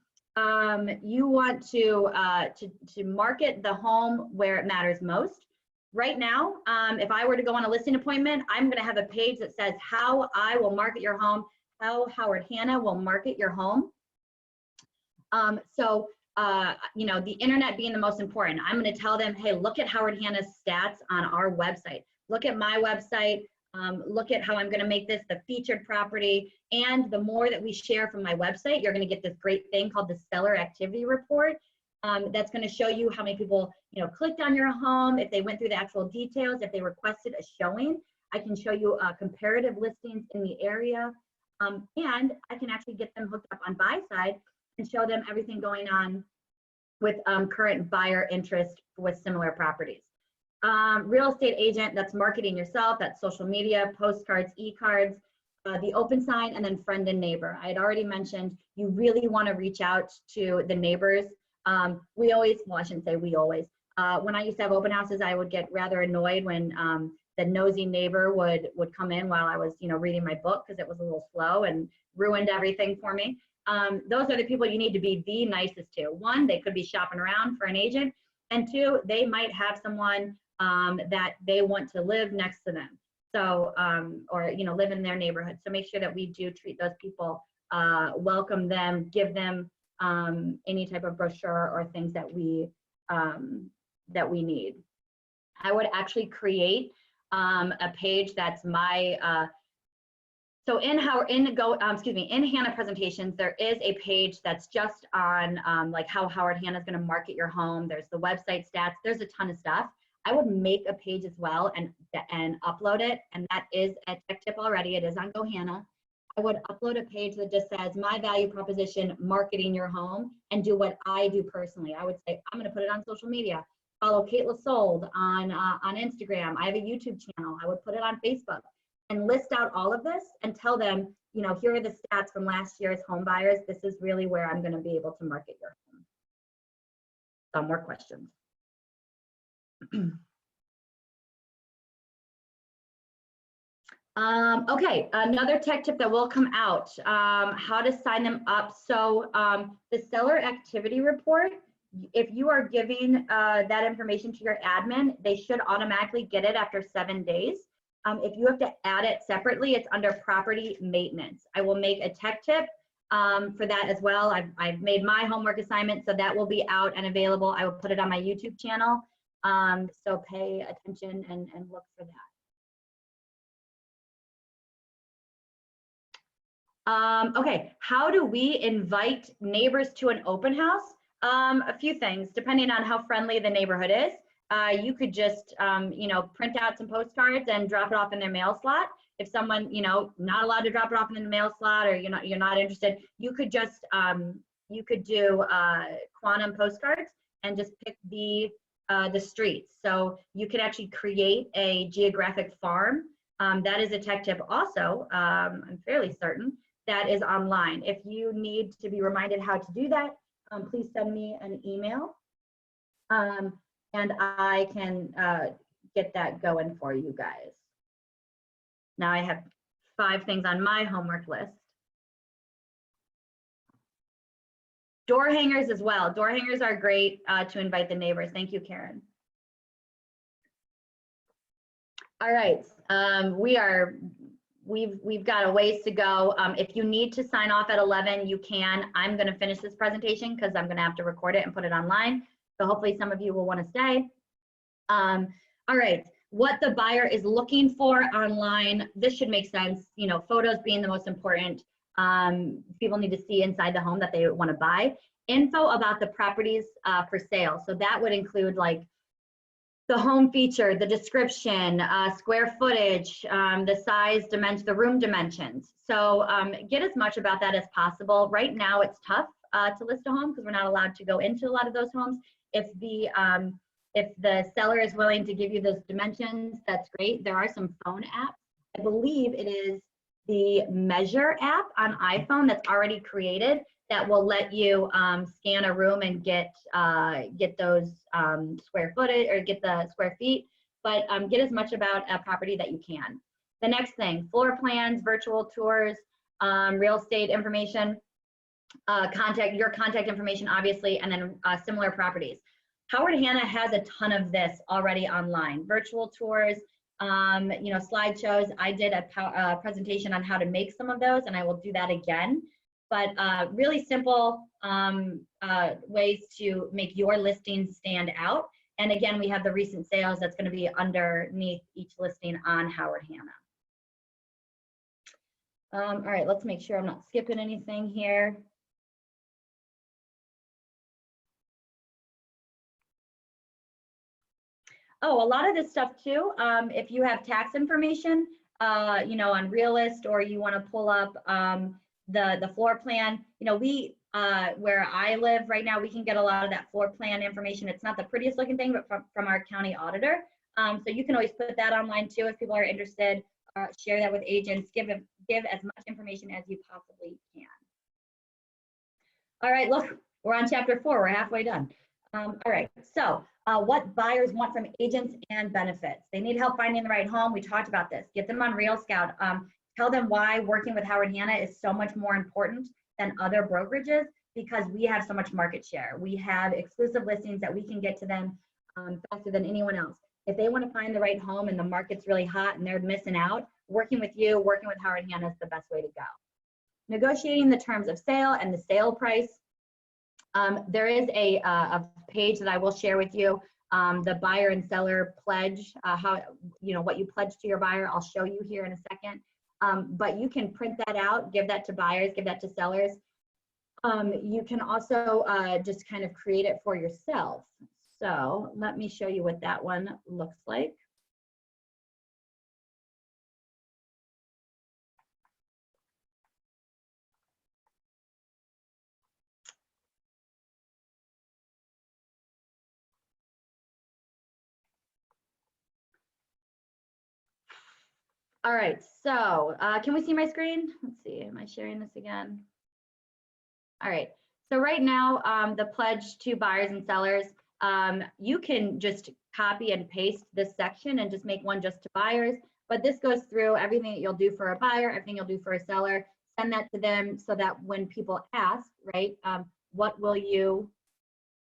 You want to market the home where it matters most. Right now, if I were to go on a listing appointment, I'm going to have a page that says how I will market your home, how Howard Hanna will market your home. You know, the internet being the most important, I'm going to tell them, hey, look at Howard Hanna's stats on our website. Look at my website. Look at how I'm going to make this the featured property. And the more that we share from my website, you're going to get this great thing called the seller activity report. That's going to show you how many people, you know, clicked on your home, if they went through the actual details, if they requested a showing. I can show you comparative listings in the area, and I can actually get them hooked up on buy side and show them everything going on with current buyer interest with similar properties. Real estate agent, that's marketing yourself, that's social media, postcards, e-cards, the open sign, and then friend and neighbor. I had already mentioned you really want to reach out to the neighbors. We always, well, I shouldn't say we always, when I used to have open houses, I would get rather annoyed when the nosy neighbor would come in while I was, you know, reading my book because it was a little slow and ruined everything for me. Those are the people you need to be the nicest to. One, they could be shopping around for an agent, and two, they might have someone that they want to live next to them. So, or, you know, live in their neighborhood. So make sure that we do treat those people, welcome them, give them any type of brochure or things that we need. I would actually create a page that's my, so in Hanna presentations, there is a page that's just on like how Howard Hanna is going to market your home. There's the website stats. There's a ton of stuff. I would make a page as well and upload it. And that is a tech tip already. It is on GoHanna. I would upload a page that just says my value proposition, marketing your home, and do what I do personally. I would say, I'm going to put it on social media. Follow Kate LaSold on Instagram. I have a YouTube channel. I would put it on Facebook and list out all of this and tell them, you know, here are the stats from last year's home buyers. This is really where I'm going to be able to market your home. Some more questions. Okay, another tech tip that will come out, how to sign them up. So the seller activity report, if you are giving that information to your admin, they should automatically get it after 7 days. If you have to add it separately, it's under property maintenance. I will make a tech tip for that as well. I've made my homework assignment, so that will be out and available. I will put it on my YouTube channel. So pay attention and look for that. Okay, how do we invite neighbors to an open house? A few things, depending on how friendly the neighborhood is. You could just, you know, print out some postcards and drop it off in their mail slot. If someone, you know, not allowed to drop it off in the mail slot, or you're not interested, you could just, you could do quantum postcards and just pick the streets. So you could actually create a geographic farm. That is a tech tip also, I'm fairly certain, that is online. If you need to be reminded how to do that, please send me an email. And I can get that going for you guys. Now I have 5 things on my homework list. Door hangers as well. Door hangers are great to invite the neighbors. Thank you, Karen. All right, we've got a ways to go. If you need to sign off at 11, you can. I'm going to finish this presentation because I'm going to have to record it and put it online. So hopefully some of you will want to stay. All right, what the buyer is looking for online. This should make sense. You know, photos being the most important. People need to see inside the home that they want to buy. Info about the properties for sale. So that would include like the home feature, the description, square footage, the size, dimension, the room dimensions. So get as much about that as possible. Right now it's tough to list a home because we're not allowed to go into a lot of those homes. If the seller is willing to give you those dimensions, that's great. There are some phone apps. I believe it is the Measure app on iPhone that's already created that will let you scan a room and get those square footage or get the square feet, but get as much about a property that you can. The next thing, floor plans, virtual tours, real estate information. your contact information, obviously, and then similar properties. Howard Hanna has a ton of this already online. Virtual tours, slideshows. I did a presentation on how to make some of those, and I will do that again. But really simple ways to make your listing stand out. And again, we have the recent sales that's going to be underneath each listing on Howard Hanna. All right, let's make sure I'm not skipping anything here. Oh, a lot of this stuff too, if you have tax information, on Realist, or you want to pull up the floor plan, where I live right now, we can get a lot of that floor plan information. It's not the prettiest looking thing, but from our county auditor. So you can always put that online too if people are interested. Share that with agents. Give as much information as you possibly can. All right, look, we're on chapter 4. We're halfway done. All right, so what buyers want from agents and benefits. They need help finding the right home. We talked about this. Get them on Real Scout. Tell them why working with Howard Hanna is so much more important than other brokerages, because we have so much market share. We have exclusive listings that we can get to them faster than anyone else. If they want to find the right home and the market's really hot and they're missing out, working with you, working with Howard Hanna is the best way to go. Negotiating the terms of sale and the sale price. There is a page that I will share with you, the buyer and seller pledge, what you pledge to your buyer. I'll show you here in a second. But you can print that out, give that to buyers, give that to sellers. You can also just kind of create it for yourself. So let me show you what that one looks like. All right, so can we see my screen? Let's see, am I sharing this again? All right, so right now, the pledge to buyers and sellers, you can just copy and paste this section and just make one just to buyers, but this goes through everything that you'll do for a buyer, everything you'll do for a seller, send that to them so that when people ask, right, what will you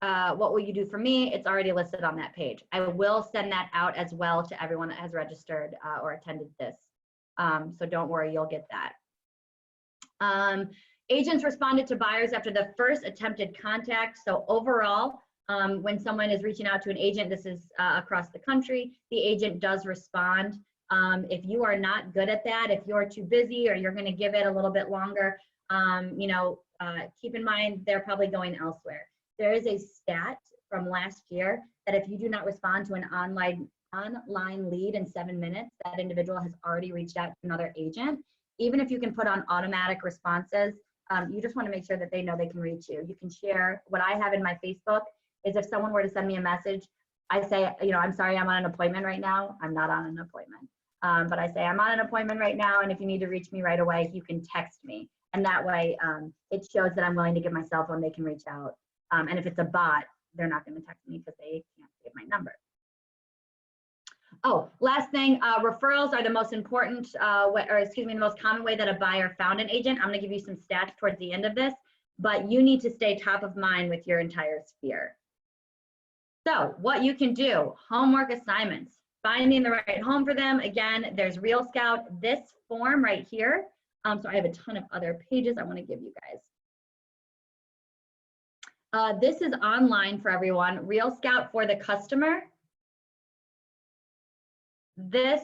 do for me? It's already listed on that page. I will send that out as well to everyone that has registered or attended this. So don't worry, you'll get that. Agents responded to buyers after the first attempted contact. So overall, when someone is reaching out to an agent, this is across the country, the agent does respond. If you are not good at that, if you're too busy or you're going to give it a little bit longer, keep in mind they're probably going elsewhere. There is a stat from last year that if you do not respond to an online lead in 7 minutes, that individual has already reached out to another agent. Even if you can put on automatic responses, you just want to make sure that they know they can reach you. You can share what I have in my Facebook is if someone were to send me a message, I say, I'm sorry, I'm on an appointment right now. I'm not on an appointment. But I say, I'm on an appointment right now, and if you need to reach me right away, you can text me. And that way, it shows that I'm willing to give my cell phone, they can reach out. And if it's a bot, they're not going to text me because they can't get my number. Oh, last thing, referrals are the most important, the most common way that a buyer found an agent. I'm going to give you some stats towards the end of this, but you need to stay top of mind with your entire sphere. So what you can do, homework assignments, finding the right home for them. Again, there's Real Scout, this form right here. So I have a ton of other pages I want to give you guys. This is online for everyone. Real Scout for the customer. This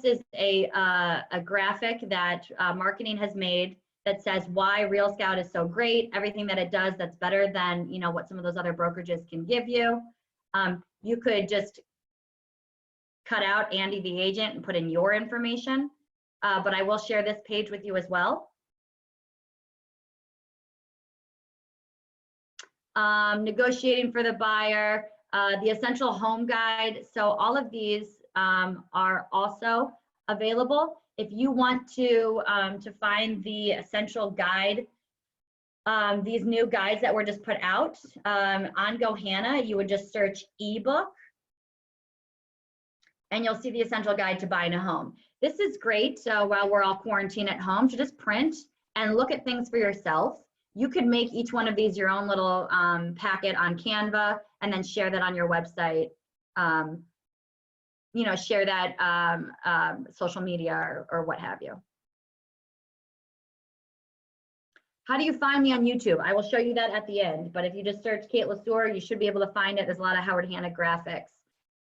is a graphic that marketing has made that says why Real Scout is so great, everything that it does that's better than what some of those other brokerages can give you. You could just cut out Andy the agent and put in your information, but I will share this page with you as well. Negotiating for the buyer, the essential home guide. So all of these are also available. If you want to find the essential guide, these new guides that were just put out on GoHanna, you would just search ebook, and you'll see the essential guide to buying a home. This is great while we're all quarantined at home to just print and look at things for yourself. You could make each one of these your own little packet on Canva and then share that on your website. You know, share that social media or what have you. How do you find me on YouTube? I will show you that at the end, but if you just search Kate LeSueur, you should be able to find it. There's a lot of Howard Hanna graphics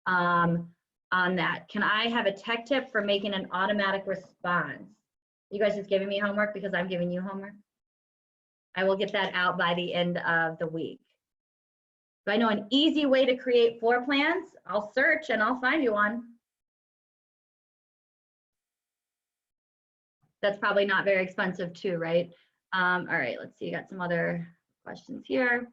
on that. Can I have a tech tip for making an automatic response? You guys just giving me homework because I'm giving you homework? I will get that out by the end of the week. If I know an easy way to create floor plans, I'll search and I'll find you one. That's probably not very expensive too, right? All right, let's see, got some other questions here.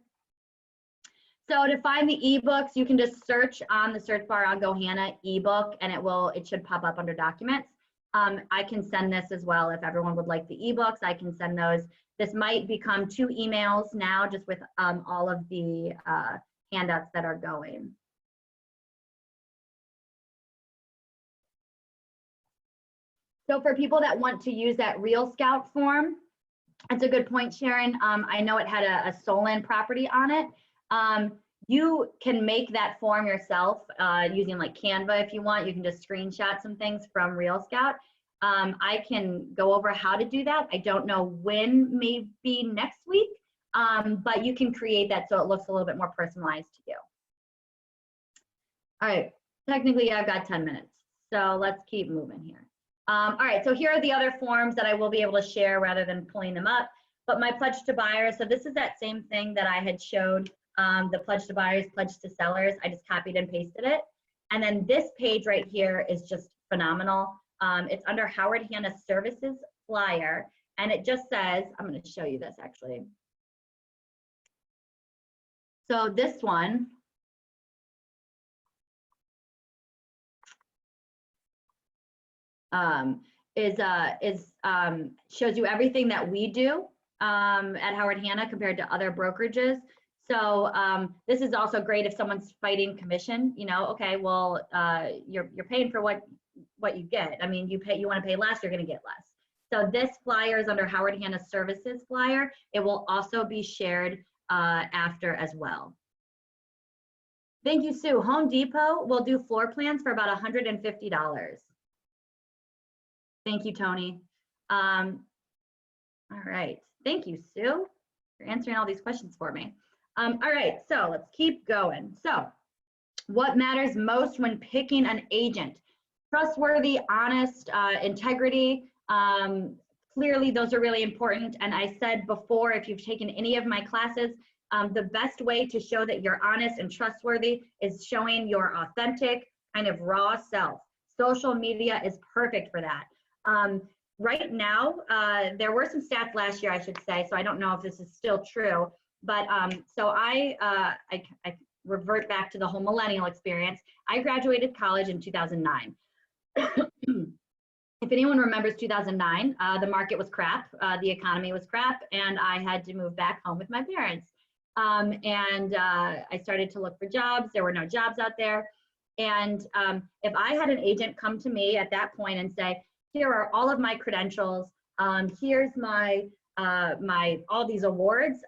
So to find the ebooks, you can just search on the search bar on GoHanna ebook, and it should pop up under documents. I can send this as well if everyone would like the ebooks. I can send those. This might become 2 emails now, just with all of the handouts that are going. So for people that want to use that Real Scout form, that's a good point, Sharon. I know it had a Solon property on it. You can make that form yourself using like Canva if you want. You can just screenshot some things from Real Scout. I can go over how to do that. I don't know when, maybe next week, but you can create that so it looks a little bit more personalized to you. All right, technically I've got 10 minutes, so let's keep moving here. All right, so here are the other forms that I will be able to share rather than pulling them up. But my pledge to buyers, so this is that same thing that I had showed, the pledge to buyers, pledge to sellers. I just copied and pasted it. And then this page right here is just phenomenal. It's under Howard Hanna Services flyer, and it just says, I'm going to show you this actually. So this one, shows you everything that we do at Howard Hanna compared to other brokerages. So this is also great if someone's fighting commission. You know, okay, well, you're paying for what you get. I mean, you want to pay less, you're going to get less. So this flyer is under Howard Hanna Services flyer. It will also be shared after as well. Thank you, Sue. Home Depot will do floor plans for about $150. Thank you, Tony. All right, thank you, Sue, for answering all these questions for me. All right, so let's keep going. So what matters most when picking an agent? Trustworthy, honest, integrity. Clearly, those are really important. And I said before, if you've taken any of my classes, the best way to show that you're honest and trustworthy is showing your authentic, kind of raw self. Social media is perfect for that. Right now, there were some stats last year, I should say, so I don't know if this is still true, but so I revert back to the whole millennial experience. I graduated college in 2009. If anyone remembers 2009, the market was crap, the economy was crap, and I had to move back home with my parents. I started to look for jobs. There were no jobs out there. And if I had an agent come to me at that point and say, here are all of my credentials, here's my all these awards,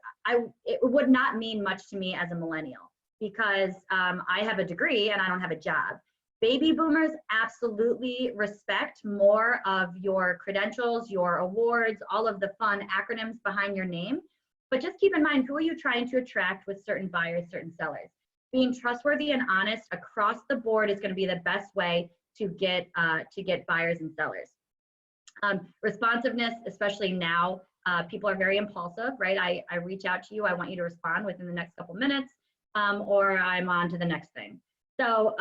it would not mean much to me as a millennial, because I have a degree and I don't have a job. Baby boomers absolutely respect more of your credentials, your awards, all of the fun acronyms behind your name. But just keep in mind, who are you trying to attract with certain buyers, certain sellers? Being trustworthy and honest across the board is going to be the best way to get buyers and sellers. Responsiveness, especially now, people are very impulsive, right? I reach out to you, I want you to respond within the next couple minutes, or I'm on to the next thing. So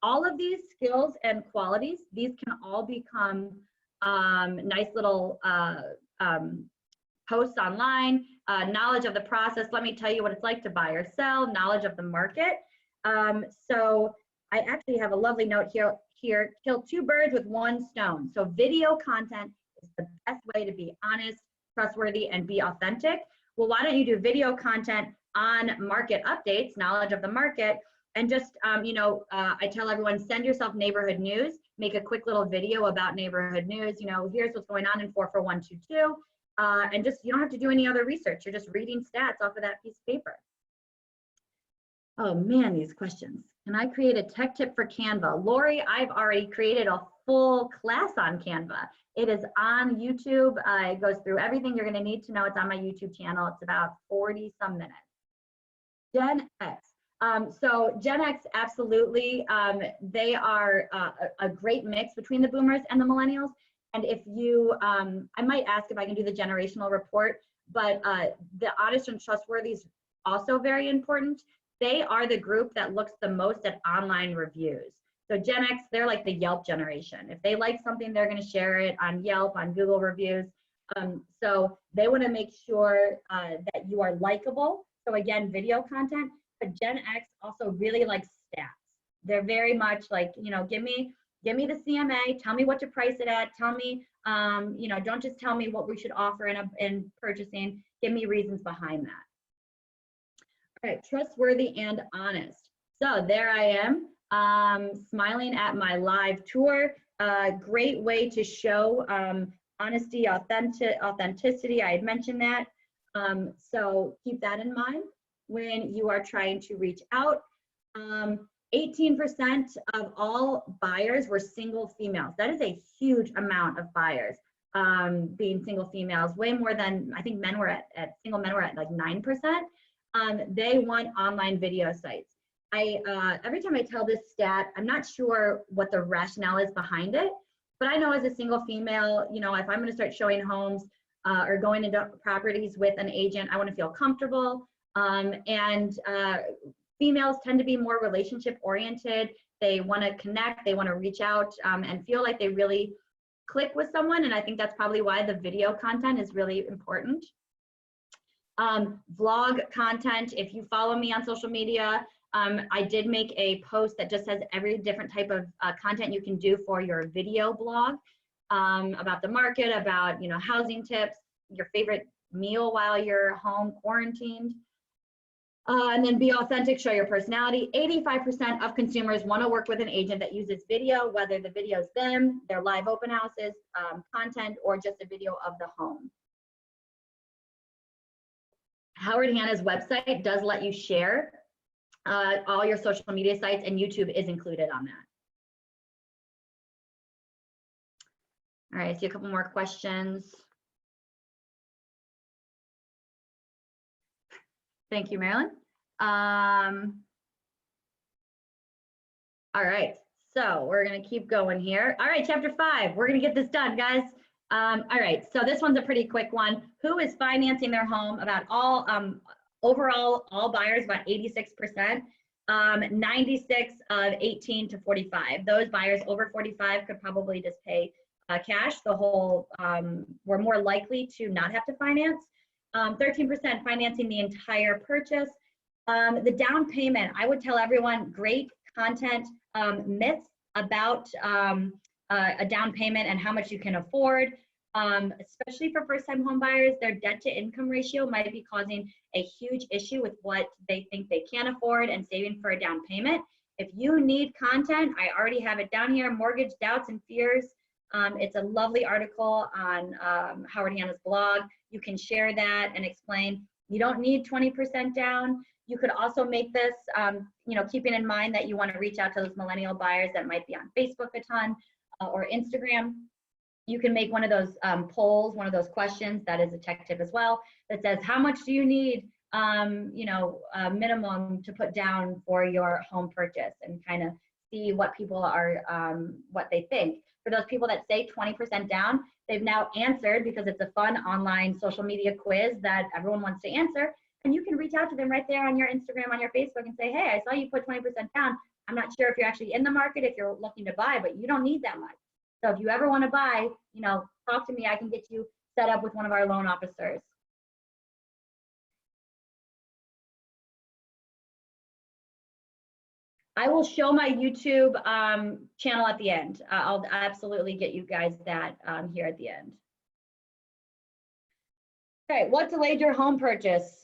all of these skills and qualities, these can all become nice little posts online. Knowledge of the process, let me tell you what it's like to buy or sell, knowledge of the market. So I actually have a lovely note here, kill 2 birds with 1 stone. So video content is the best way to be honest, trustworthy, and be authentic. Well, why don't you do video content on market updates, knowledge of the market, and just, I tell everyone, send yourself neighborhood news, make a quick little video about neighborhood news. You know, here's what's going on in 44122. and just, you don't have to do any other research. You're just reading stats off of that piece of paper. Oh man, these questions. Can I create a tech tip for Canva? Lori, I've already created a full class on Canva. It is on YouTube. It goes through everything you're gonna need to know. It's on my YouTube channel. It's about 40 some minutes. Gen X. So Gen X, absolutely. They are a great mix between the boomers and the millennials. And if you, I might ask if I can do the generational report, but the honest and trustworthy is also very important. They are the group that looks the most at online reviews. So Gen X, they're like the Yelp generation. If they like something, they're gonna share it on Yelp, on Google reviews. So they wanna make sure that you are likable. So again, video content, but Gen X also really likes stats. They're very much like, you know, give me the CMA, tell me what to price it at, tell me, you know, don't just tell me what we should offer in purchasing, give me reasons behind that. All right, trustworthy and honest. So there I am, smiling at my live tour. Great way to show honesty, authenticity. I had mentioned that. So keep that in mind when you are trying to reach out. 18% of all buyers were single females. That is a huge amount of buyers being single females, way more than, I think men were at single men were at like 9%. They want online video sites. Every time I tell this stat, I'm not sure what the rationale is behind it, but I know as a single female, you know, if I'm gonna start showing homes or going into properties with an agent, I wanna feel comfortable. Females tend to be more relationship oriented. They wanna connect, they wanna reach out and feel like they really click with someone. And I think that's probably why the video content is really important. Vlog content, if you follow me on social media, I did make a post that just has every different type of content you can do for your video blog, about the market, about, you know, housing tips, your favorite meal while you're home quarantined. And then be authentic, show your personality. 85% of consumers want to work with an agent that uses video, whether the video is them, their live open houses, content, or just a video of the home. Howard Hanna's website does let you share all your social media sites, and YouTube is included on that. All right, I see a couple more questions. Thank you, Marilyn. All right, so we're gonna keep going here. All right, chapter 5, we're gonna get this done, guys. All right, so this one's a pretty quick one. Who is financing their home? About all, overall, all buyers, about 86%. 96 of 18 to 45. Those buyers over 45 could probably just pay cash. The whole, we're more likely to not have to finance. 13% financing the entire purchase. The down payment, I would tell everyone, great content, myths about a down payment and how much you can afford. Especially for first-time home buyers, their debt-to-income ratio might be causing a huge issue with what they think they can afford and saving for a down payment. If you need content, I already have it down here, Mortgage Doubts and Fears. It's a lovely article on Howard Hanna's blog. You can share that and explain. You don't need 20% down. You could also make this, you know, keeping in mind that you want to reach out to those millennial buyers that might be on Facebook a ton or Instagram. You can make one of those polls, one of those questions, that is a tech tip as well, that says, how much do you need, you know, minimum to put down for your home purchase, and kind of see what people are, what they think. For those people that say 20% down, they've now answered, because it's a fun online social media quiz that everyone wants to answer. And you can reach out to them right there on your Instagram, on your Facebook, and say, hey, I saw you put 20% down. I'm not sure if you're actually in the market, if you're looking to buy, but you don't need that much. So if you ever want to buy, you know, talk to me. I can get you set up with one of our loan officers. I will show my YouTube channel at the end. I'll absolutely get you guys that here at the end. Okay, what delayed your home purchase?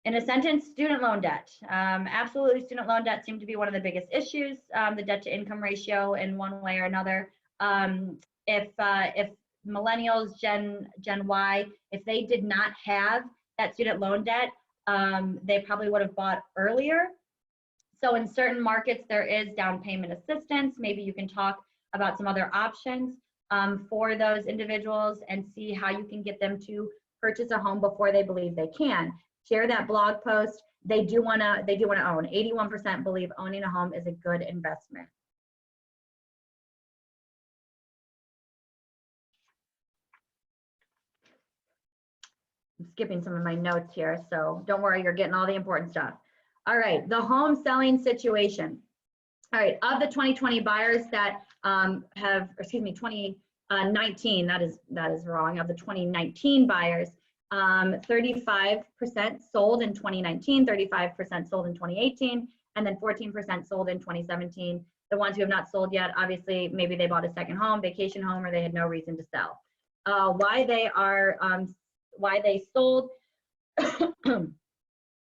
In a sentence, student loan debt. Absolutely, student loan debt seemed to be one of the biggest issues. The debt to income ratio in one way or another. If millennials, Gen Y, if they did not have that student loan debt, they probably would have bought earlier. So in certain markets, there is down payment assistance. Maybe you can talk about some other options for those individuals and see how you can get them to purchase a home before they believe they can. Share that blog post. They do want to own. 81% believe owning a home is a good investment. I'm skipping some of my notes here, so don't worry, you're getting all the important stuff. All right, the home selling situation. All right, of the 2020 buyers that have, excuse me, 2019, that is wrong. Of the 2019 buyers, 35% sold in 2019, 35% sold in 2018, and then 14% sold in 2017. The ones who have not sold yet, obviously, maybe they bought a second home, vacation home, or they had no reason to sell. Why they sold.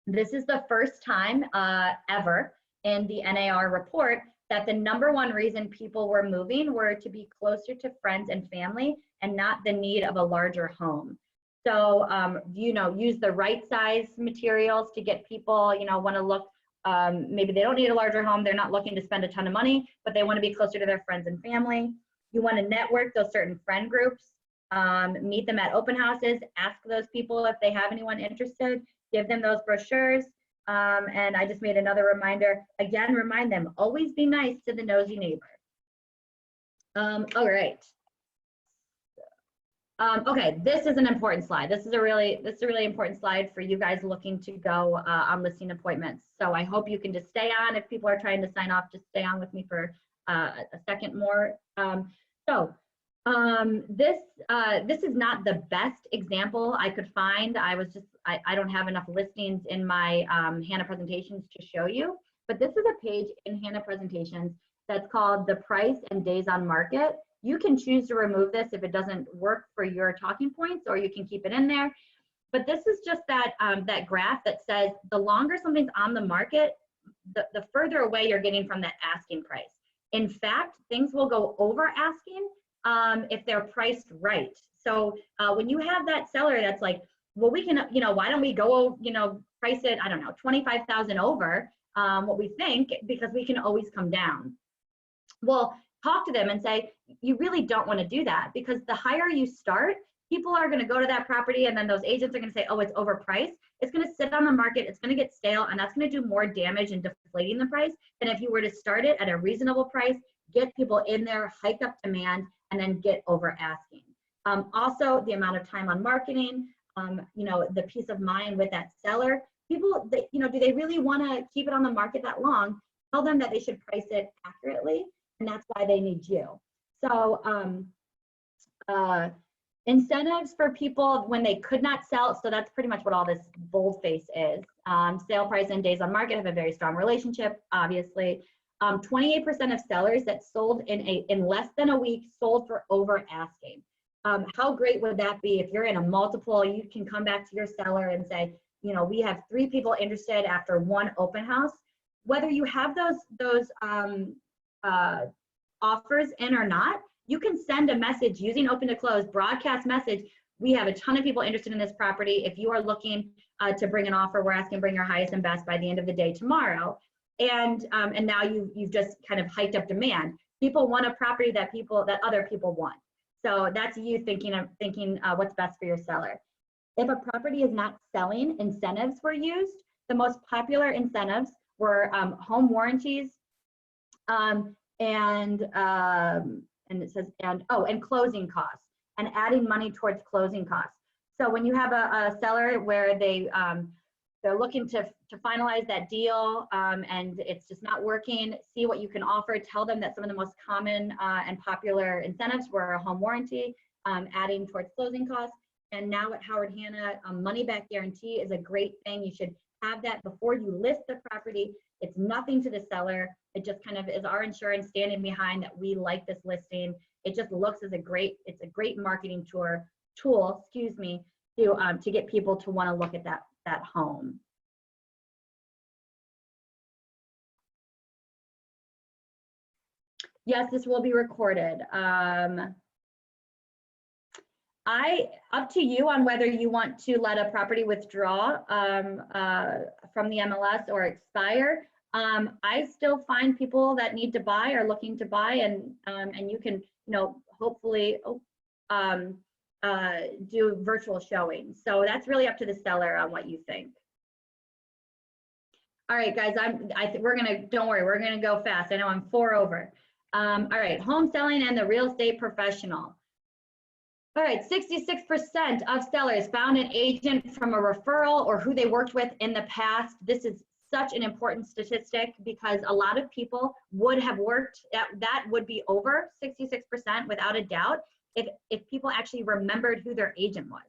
This is the first time ever in the NAR report that the #1 reason people were moving were to be closer to friends and family and not the need of a larger home. So, use the right size materials to get people, want to look, maybe they don't need a larger home. They're not looking to spend a ton of money, but they want to be closer to their friends and family. You want to network those certain friend groups, meet them at open houses, ask those people if they have anyone interested, give them those brochures. And I just made another reminder. Again, remind them, always be nice to the nosy neighbor. All right. Okay, this is an important slide. This is a really important slide for you guys looking to go on listing appointments. So I hope you can just stay on. If people are trying to sign off, just stay on with me for a second more. This is not the best example I could find. I don't have enough listings in my HANA presentations to show you, but this is a page in HANA presentations that's called the price and days on market. You can choose to remove this if it doesn't work for your talking points, or you can keep it in there. But this is just that graph that says the longer something's on the market, the further away you're getting from that asking price. In fact, things will go over asking if they're priced right. So when you have that seller that's like, well, we can, why don't we go, price it, I don't know, 25,000 over what we think, because we can always come down. Well, talk to them and say, you really don't want to do that, because the higher you start, people are going to go to that property, and then those agents are going to say, oh, it's overpriced. It's going to sit on the market, it's going to get stale, and that's going to do more damage in deflating the price than if you were to start it at a reasonable price, get people in there, hike up demand, and then get over asking. Also, the amount of time on marketing, the peace of mind with that seller. People, do they really want to keep it on the market that long? Tell them that they should price it accurately, and that's why they need you. So incentives for people when they could not sell. So that's pretty much what all this boldface is. Sale price and days on market have a very strong relationship, obviously. 28% of sellers that sold in less than a week sold for over asking. How great would that be if you're in a multiple? You can come back to your seller and say, we have 3 people interested after 1 open house. Whether you have those offers in or not, you can send a message using open to close, broadcast message. We have a ton of people interested in this property. If you are looking to bring an offer, we're asking bring your highest and best by the end of the day tomorrow. And now you've just kind of hiked up demand. People want a property that other people want. So that's you thinking what's best for your seller. If a property is not selling, incentives were used. The most popular incentives were home warranties, and it says and closing costs, and adding money towards closing costs. So when you have a seller where they're looking to finalize that deal and it's just not working, see what you can offer. Tell them that some of the most common and popular incentives were a home warranty, adding towards closing costs. And now at Howard Hanna, money back guarantee is a great thing. You should have that before you list the property. It's nothing to the seller. It just kind of is our insurance standing behind that we like this listing. It just looks as it's a great marketing tool, to get people to want to look at that home. Yes, this will be recorded. Up to you on whether you want to let a property withdraw from the MLS or expire. I still find people that need to buy are looking to buy, and you can, hopefully do virtual showings. So that's really up to the seller on what you think. All right, guys, don't worry, we're gonna go fast. I know I'm 4 over. All right, home selling and the real estate professional. All right, 66% of sellers found an agent from a referral or who they worked with in the past. This is such an important statistic because a lot of people would have worked, that would be over 66% without a doubt if people actually remembered who their agent was.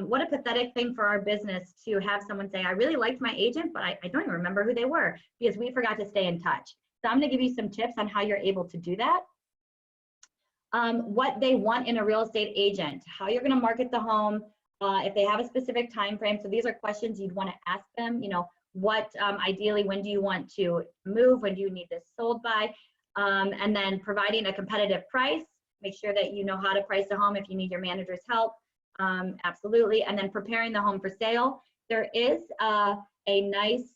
What a pathetic thing for our business to have someone say, I really liked my agent, but I don't even remember who they were because we forgot to stay in touch. So I'm gonna give you some tips on how you're able to do that. What they want in a real estate agent, how you're gonna market the home, if they have a specific time frame. So these are questions you'd wanna ask them, ideally, when do you want to move? When do you need this sold by? And then providing a competitive price, make sure that you know how to price the home if you need your manager's help. Absolutely. And then preparing the home for sale. There is a nice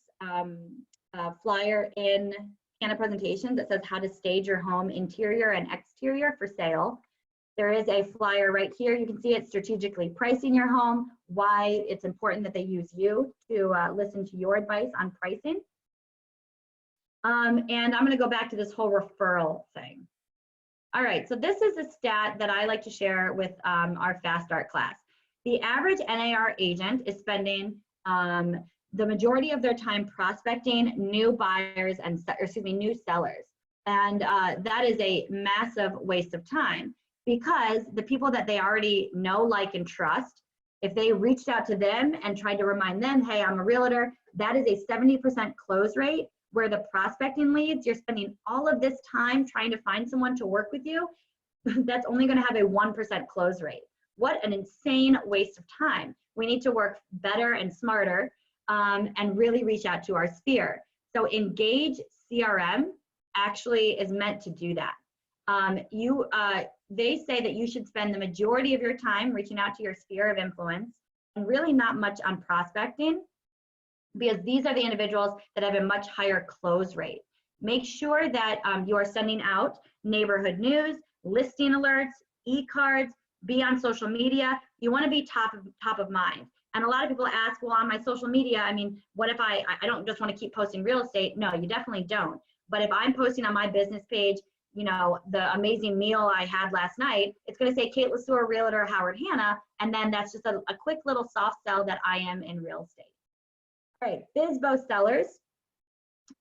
flyer in Canna Presentations that says how to stage your home interior and exterior for sale. There is a flyer right here. You can see it, strategically pricing your home, why it's important that they use you to listen to your advice on pricing. And I'm going to go back to this whole referral thing. All right, so this is a stat that I like to share with our Fast Start class. The average NAR agent is spending the majority of their time prospecting new buyers and, new sellers. And that is a massive waste of time because the people that they already know, like, and trust, if they reached out to them and tried to remind them, hey, I'm a realtor, that is a 70% close rate. Where the prospecting leads, you're spending all of this time trying to find someone to work with you, that's only gonna have a 1% close rate. What an insane waste of time. We need to work better and smarter and really reach out to our sphere. So Engage CRM actually is meant to do that. They say that you should spend the majority of your time reaching out to your sphere of influence and really not much on prospecting, because these are the individuals that have a much higher close rate. Make sure that you are sending out neighborhood news, listing alerts, e-cards, be on social media. You want to be top of mind. And a lot of people ask, well, on my social media, I mean, what if I don't just want to keep posting real estate? No, you definitely don't. But if I'm posting on my business page, the amazing meal I had last night, it's going to say Kate LeSueur, Realtor, Howard Hanna, and then that's just a quick little soft sell that I am in real estate. All right, FSBO sellers,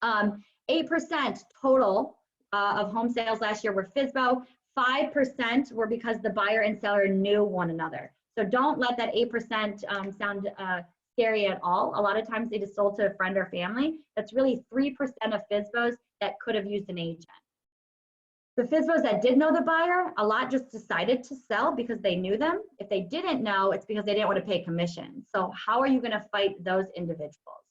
8% total of home sales last year were FSBO. 5% were because the buyer and seller knew one another. So don't let that 8% sound scary at all. A lot of times they just sold to a friend or family. That's really 3% of FSBOs that could have used an agent. The FSBOs that did know the buyer, a lot just decided to sell because they knew them. If they didn't know, it's because they didn't want to pay commission. So how are you going to fight those individuals?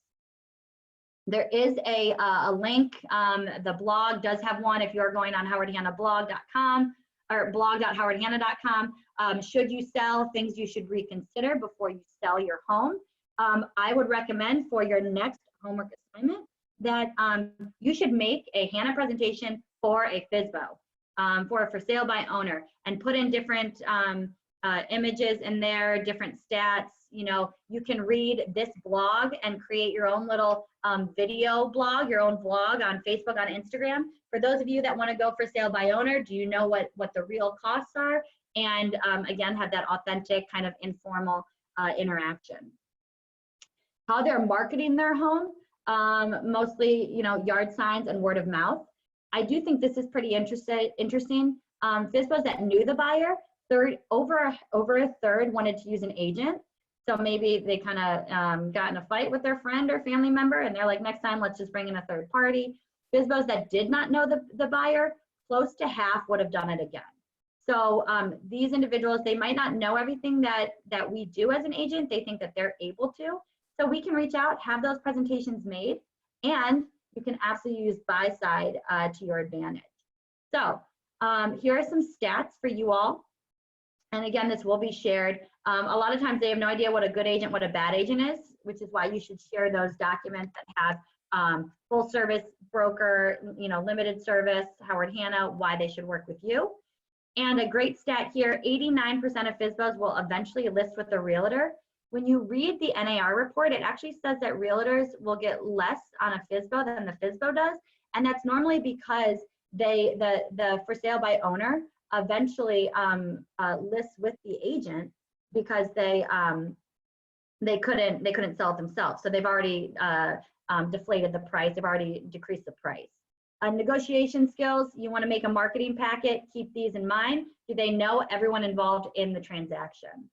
There is a link. The blog does have one. If you're going on howardhannablog.com or blog.howardhanna.com, should you sell, things you should reconsider before you sell your home. I would recommend for your next homework assignment that you should make a Hanna presentation for a FSBO, for sale by owner, and put in different images in there, different stats. You can read this blog and create your own little video blog, your own vlog on Facebook, on Instagram. For those of you that want to go for sale by owner, do you know what the real costs are? And again, have that authentic kind of informal interaction. How they're marketing their home, mostly, yard signs and word of mouth. I do think this is pretty interesting. FSBOs that knew the buyer, over a third wanted to use an agent. So maybe they kind of got in a fight with their friend or family member, and they're like, next time, let's just bring in a third party. FSBOs that did not know the buyer, close to half would have done it again. So these individuals, they might not know everything that we do as an agent. They think that they're able to. So we can reach out, have those presentations made, and you can absolutely use buy side to your advantage. So here are some stats for you all. And again, this will be shared. A lot of times they have no idea what a good agent, what a bad agent is, which is why you should share those documents that have full service broker, limited service, Howard Hanna, why they should work with you. And a great stat here, 89% of FSBOs will eventually list with a realtor. When you read the NAR report, it actually says that realtors will get less on a FSBO than the FSBO does. And that's normally because the for sale by owner eventually lists with the agent because they couldn't sell it themselves. So they've already deflated the price. They've already decreased the price. Negotiation skills, you want to make a marketing packet, keep these in mind. Do they know everyone involved in the transaction?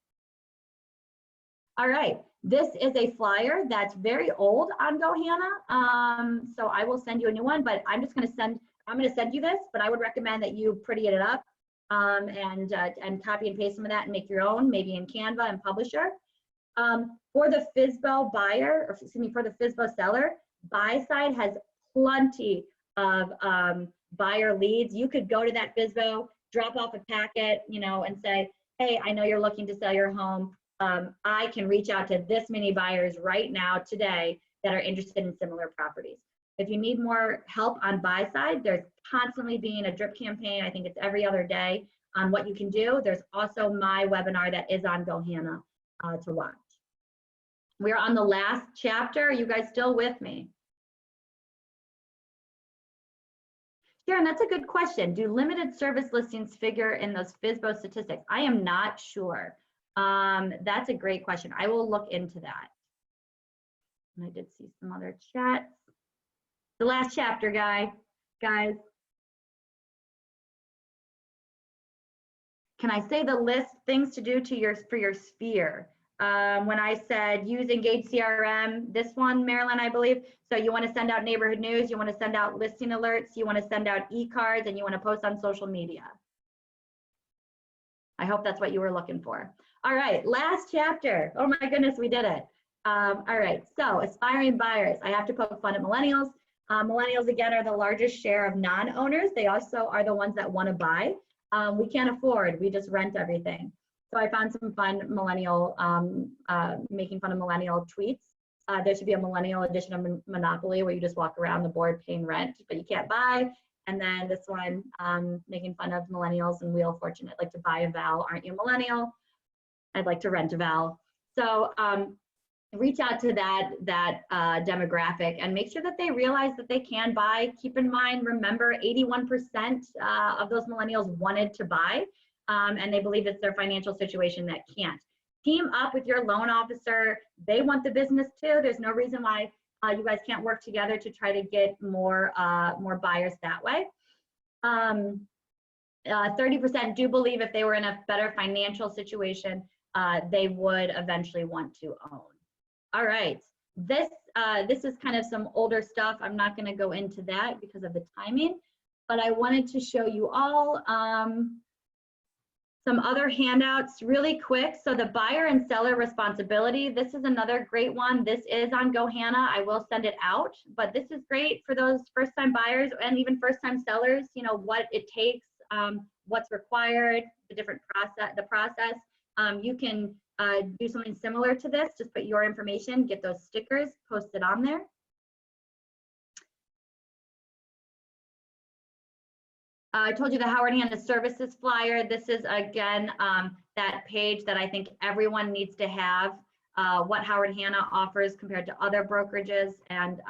All right, this is a flyer that's very old on GoHanna. So I will send you a new one, but I'm going to send you this, but I would recommend that you pretty it up and copy and paste some of that and make your own, maybe in Canva and Publisher. For the FSBO buyer, or excuse me, for the FSBO seller, buy side has plenty of buyer leads. You could go to that FSBO, drop off a packet, and say, hey, I know you're looking to sell your home. I can reach out to this many buyers right now today that are interested in similar properties. If you need more help on buy side, there's constantly being a drip campaign. I think it's every other day on what you can do. There's also my webinar that is on GoHanna to watch. We're on the last chapter. Are you guys still with me? Sharon, that's a good question. Do limited service listings figure in those FSBO statistics? I am not sure. That's a great question. I will look into that. And I did see some other chats. The last chapter, guys. Can I say the list things to do for your sphere? When I said use Engage CRM, this one, Marilyn, I believe. So you want to send out neighborhood news, you want to send out listing alerts, you want to send out e-cards, and you want to post on social media. I hope that's what you were looking for. All right, last chapter. Oh my goodness, we did it. All right, so aspiring buyers. I have to poke fun at millennials. Millennials, again, are the largest share of non-owners. They also are the ones that want to buy. We can't afford, we just rent everything. So I found some fun millennial, making fun of millennial tweets. There should be a millennial edition of Monopoly where you just walk around the board paying rent, but you can't buy. And then this one, making fun of millennials and Wheel of Fortune. I'd like to buy a Val, aren't you a millennial? I'd like to rent a Val. So reach out to that demographic and make sure that they realize that they can buy. Keep in mind, remember 81% of those millennials wanted to buy. And they believe it's their financial situation that can't. Team up with your loan officer. They want the business too. There's no reason why you guys can't work together to try to get more buyers that way. 30% do believe if they were in a better financial situation, they would eventually want to own. All right, this is kind of some older stuff. I'm not going to go into that because of the timing, but I wanted to show you all some other handouts really quick. So the buyer and seller responsibility, this is another great one. This is on GoHanna. I will send it out, but this is great for those first-time buyers and even first-time sellers, what it takes, what's required, the process. You can do something similar to this, just put your information, get those stickers posted on there. I told you the Howard Hanna Services flyer. This is, again, that page that I think everyone needs to have, what Howard Hanna offers compared to other brokerages and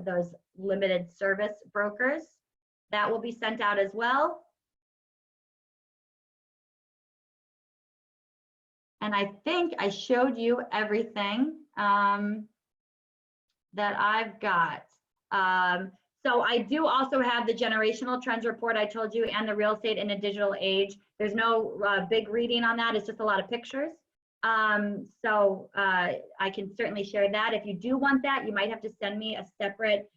those limited service brokers. That will be sent out as well. And I think I showed you everything that I've got. So I do also have the generational trends report I told you and the real estate in a digital age. There's no big reading on that. It's just a lot of pictures. So I can certainly share that. If you do want that, you might have to send me a separate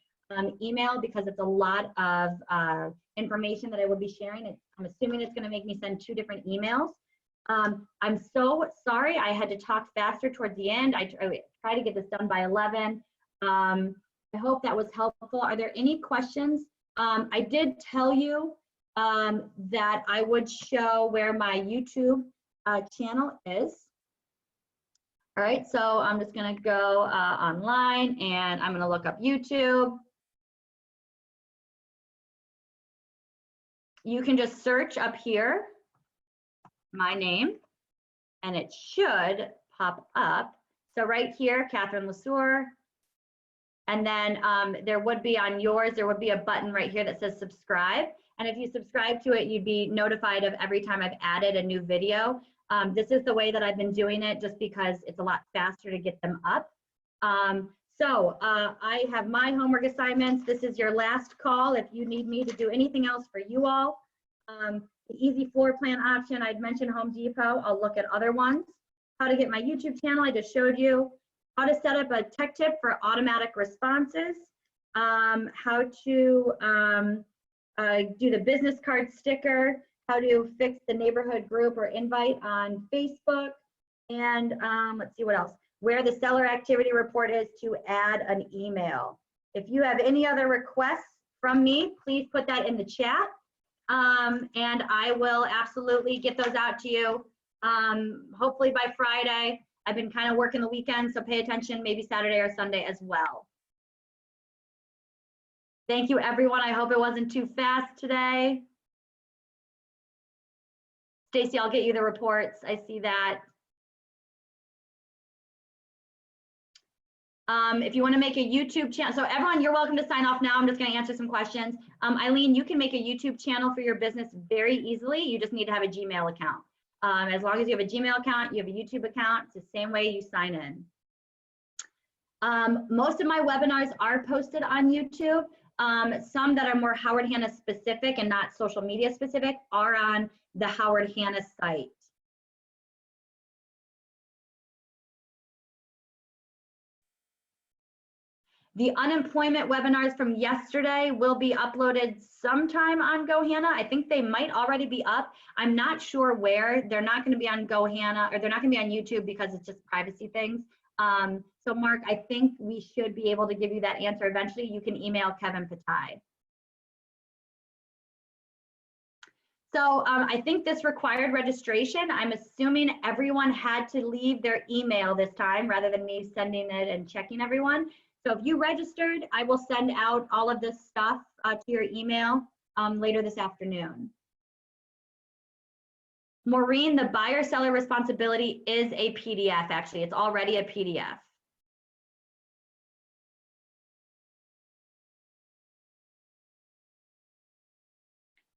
email because it's a lot of information that I will be sharing. I'm assuming it's going to make me send 2 different emails. I'm so sorry I had to talk faster towards the end. I try to get this done by 11. I hope that was helpful. Are there any questions? I did tell you that I would show where my YouTube channel is. All right, so I'm just gonna go online and I'm gonna look up YouTube. You can just search up here, my name, and it should pop up. So right here, Catherine Lesueur. And then there would be on yours, there would be a button right here that says subscribe. And if you subscribe to it, you'd be notified of every time I've added a new video. This is the way that I've been doing it just because it's a lot faster to get them up. I have my homework assignments. This is your last call if you need me to do anything else for you all. The easy floor plan option, I'd mentioned Home Depot. I'll look at other ones. How to get my YouTube channel, I just showed you. How to set up a tech tip for automatic responses. How to do the business card sticker. How to fix the neighborhood group or invite on Facebook. And let's see what else. Where the seller activity report is to add an email. If you have any other requests from me, please put that in the chat. And I will absolutely get those out to you, hopefully by Friday. I've been kind of working the weekend, so pay attention, maybe Saturday or Sunday as well. Thank you, everyone. I hope it wasn't too fast today. Stacy, I'll get you the reports. I see that. If you want to make a YouTube channel, so everyone, you're welcome to sign off now. I'm just going to answer some questions. Eileen, you can make a YouTube channel for your business very easily. You just need to have a Gmail account. As long as you have a Gmail account, you have a YouTube account, it's the same way you sign in. Most of my webinars are posted on YouTube. Some that are more Howard Hanna specific and not social media specific are on the Howard Hanna site. The unemployment webinars from yesterday will be uploaded sometime on GoHanna. I think they might already be up. I'm not sure where. They're not going to be on GoHanna, or they're not going to be on YouTube because it's just privacy things. So Mark, I think we should be able to give you that answer eventually. You can email Kevin Patai. So I think this required registration. I'm assuming everyone had to leave their email this time rather than me sending it and checking everyone. So if you registered, I will send out all of this stuff to your email later this afternoon. Maureen, the buyer seller responsibility is a PDF, actually. It's already a PDF.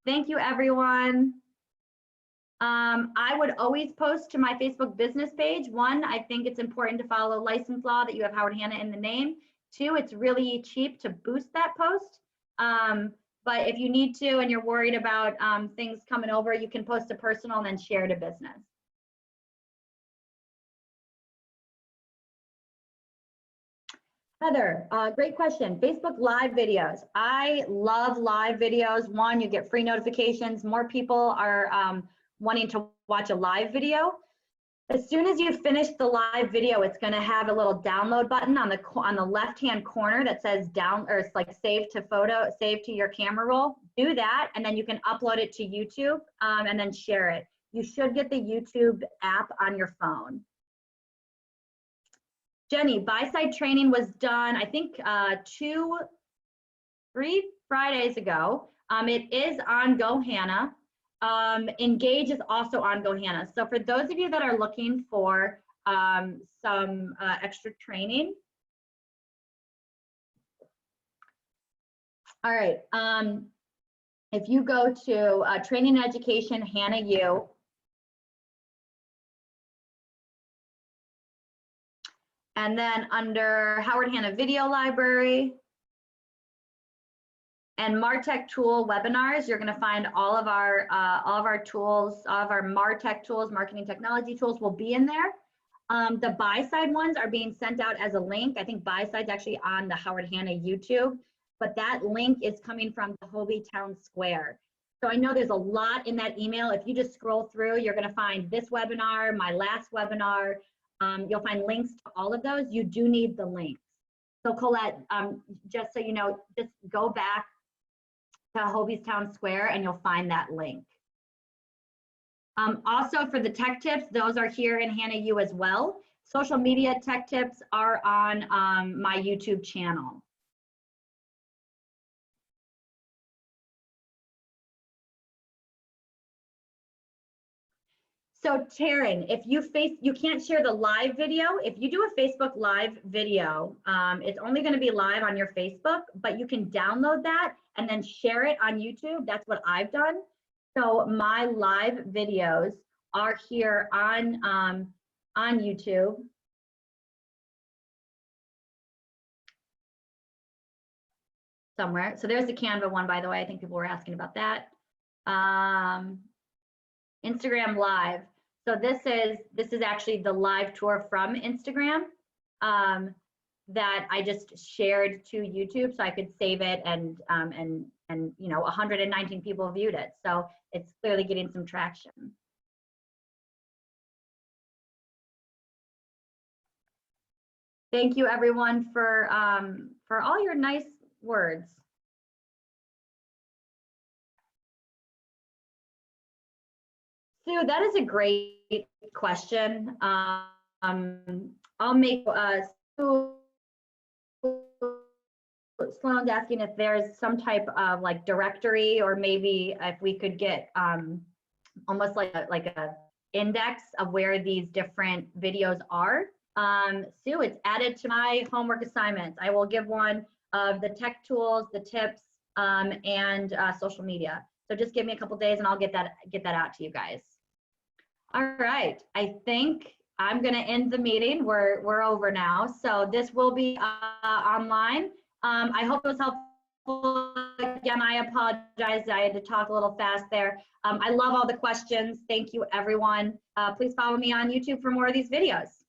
Thank you, everyone. I would always post to my Facebook business page. One, I think it's important to follow license law that you have Howard Hanna in the name. Two, it's really cheap to boost that post. But if you need to and you're worried about things coming over, you can post to personal and then share to business. Heather, great question. Facebook live videos. I love live videos. One, you get free notifications. More people are wanting to watch a live video. As soon as you finish the live video, it's going to have a little download button on the left-hand corner that says down, or it's like save to photo, save to your camera roll. Do that, and then you can upload it to YouTube and then share it. You should get the YouTube app on your phone. Jenny, buy-side training was done, I think 3 Fridays ago. It is on GoHanna. Engage is also on GoHanna. So for those of you that are looking for some extra training. All right, if you go to Training and Education, Hannah U. And then under Howard Hanna Video Library and MarTech Tool webinars, you're going to find all of our tools, all of our MarTech tools, marketing technology tools will be in there. The buy-side ones are being sent out as a link. I think buy-side's actually on the Howard Hanna YouTube, but that link is coming from the Hobie Town Square. So I know there's a lot in that email. If you just scroll through, you're going to find this webinar, my last webinar. You'll find links to all of those. You do need the links. So Colette, just so you know, just go back to Hobiestown Square and you'll find that link. Also for the tech tips, those are here in Hannah U as well. Social media tech tips are on my YouTube channel. So Taryn, if you can't share the live video. If you do a Facebook live video, it's only going to be live on your Facebook, but you can download that and then share it on YouTube. That's what I've done. So my live videos are here on YouTube. Somewhere. So there's the Canva one, by the way. I think people were asking about that. Instagram Live. So this is actually the live tour from Instagram that I just shared to YouTube, so I could save it, and you know, 119 people viewed it. So it's clearly getting some traction. Thank you everyone for all your nice words. Sue, that is a great question. I'll make Sloan's asking if there's some type of like directory, or maybe if we could get almost like a index of where these different videos are. Sue, it's added to my homework assignments. I will give one of the tech tools, the tips, and social media. So just give me a couple days and I'll get that out to you guys. All right, I think I'm gonna end the meeting. We're over now. So this will be online. I hope it was helpful. Again, I apologize. I had to talk a little fast there. I love all the questions. Thank you, everyone. Please follow me on YouTube for more of these videos.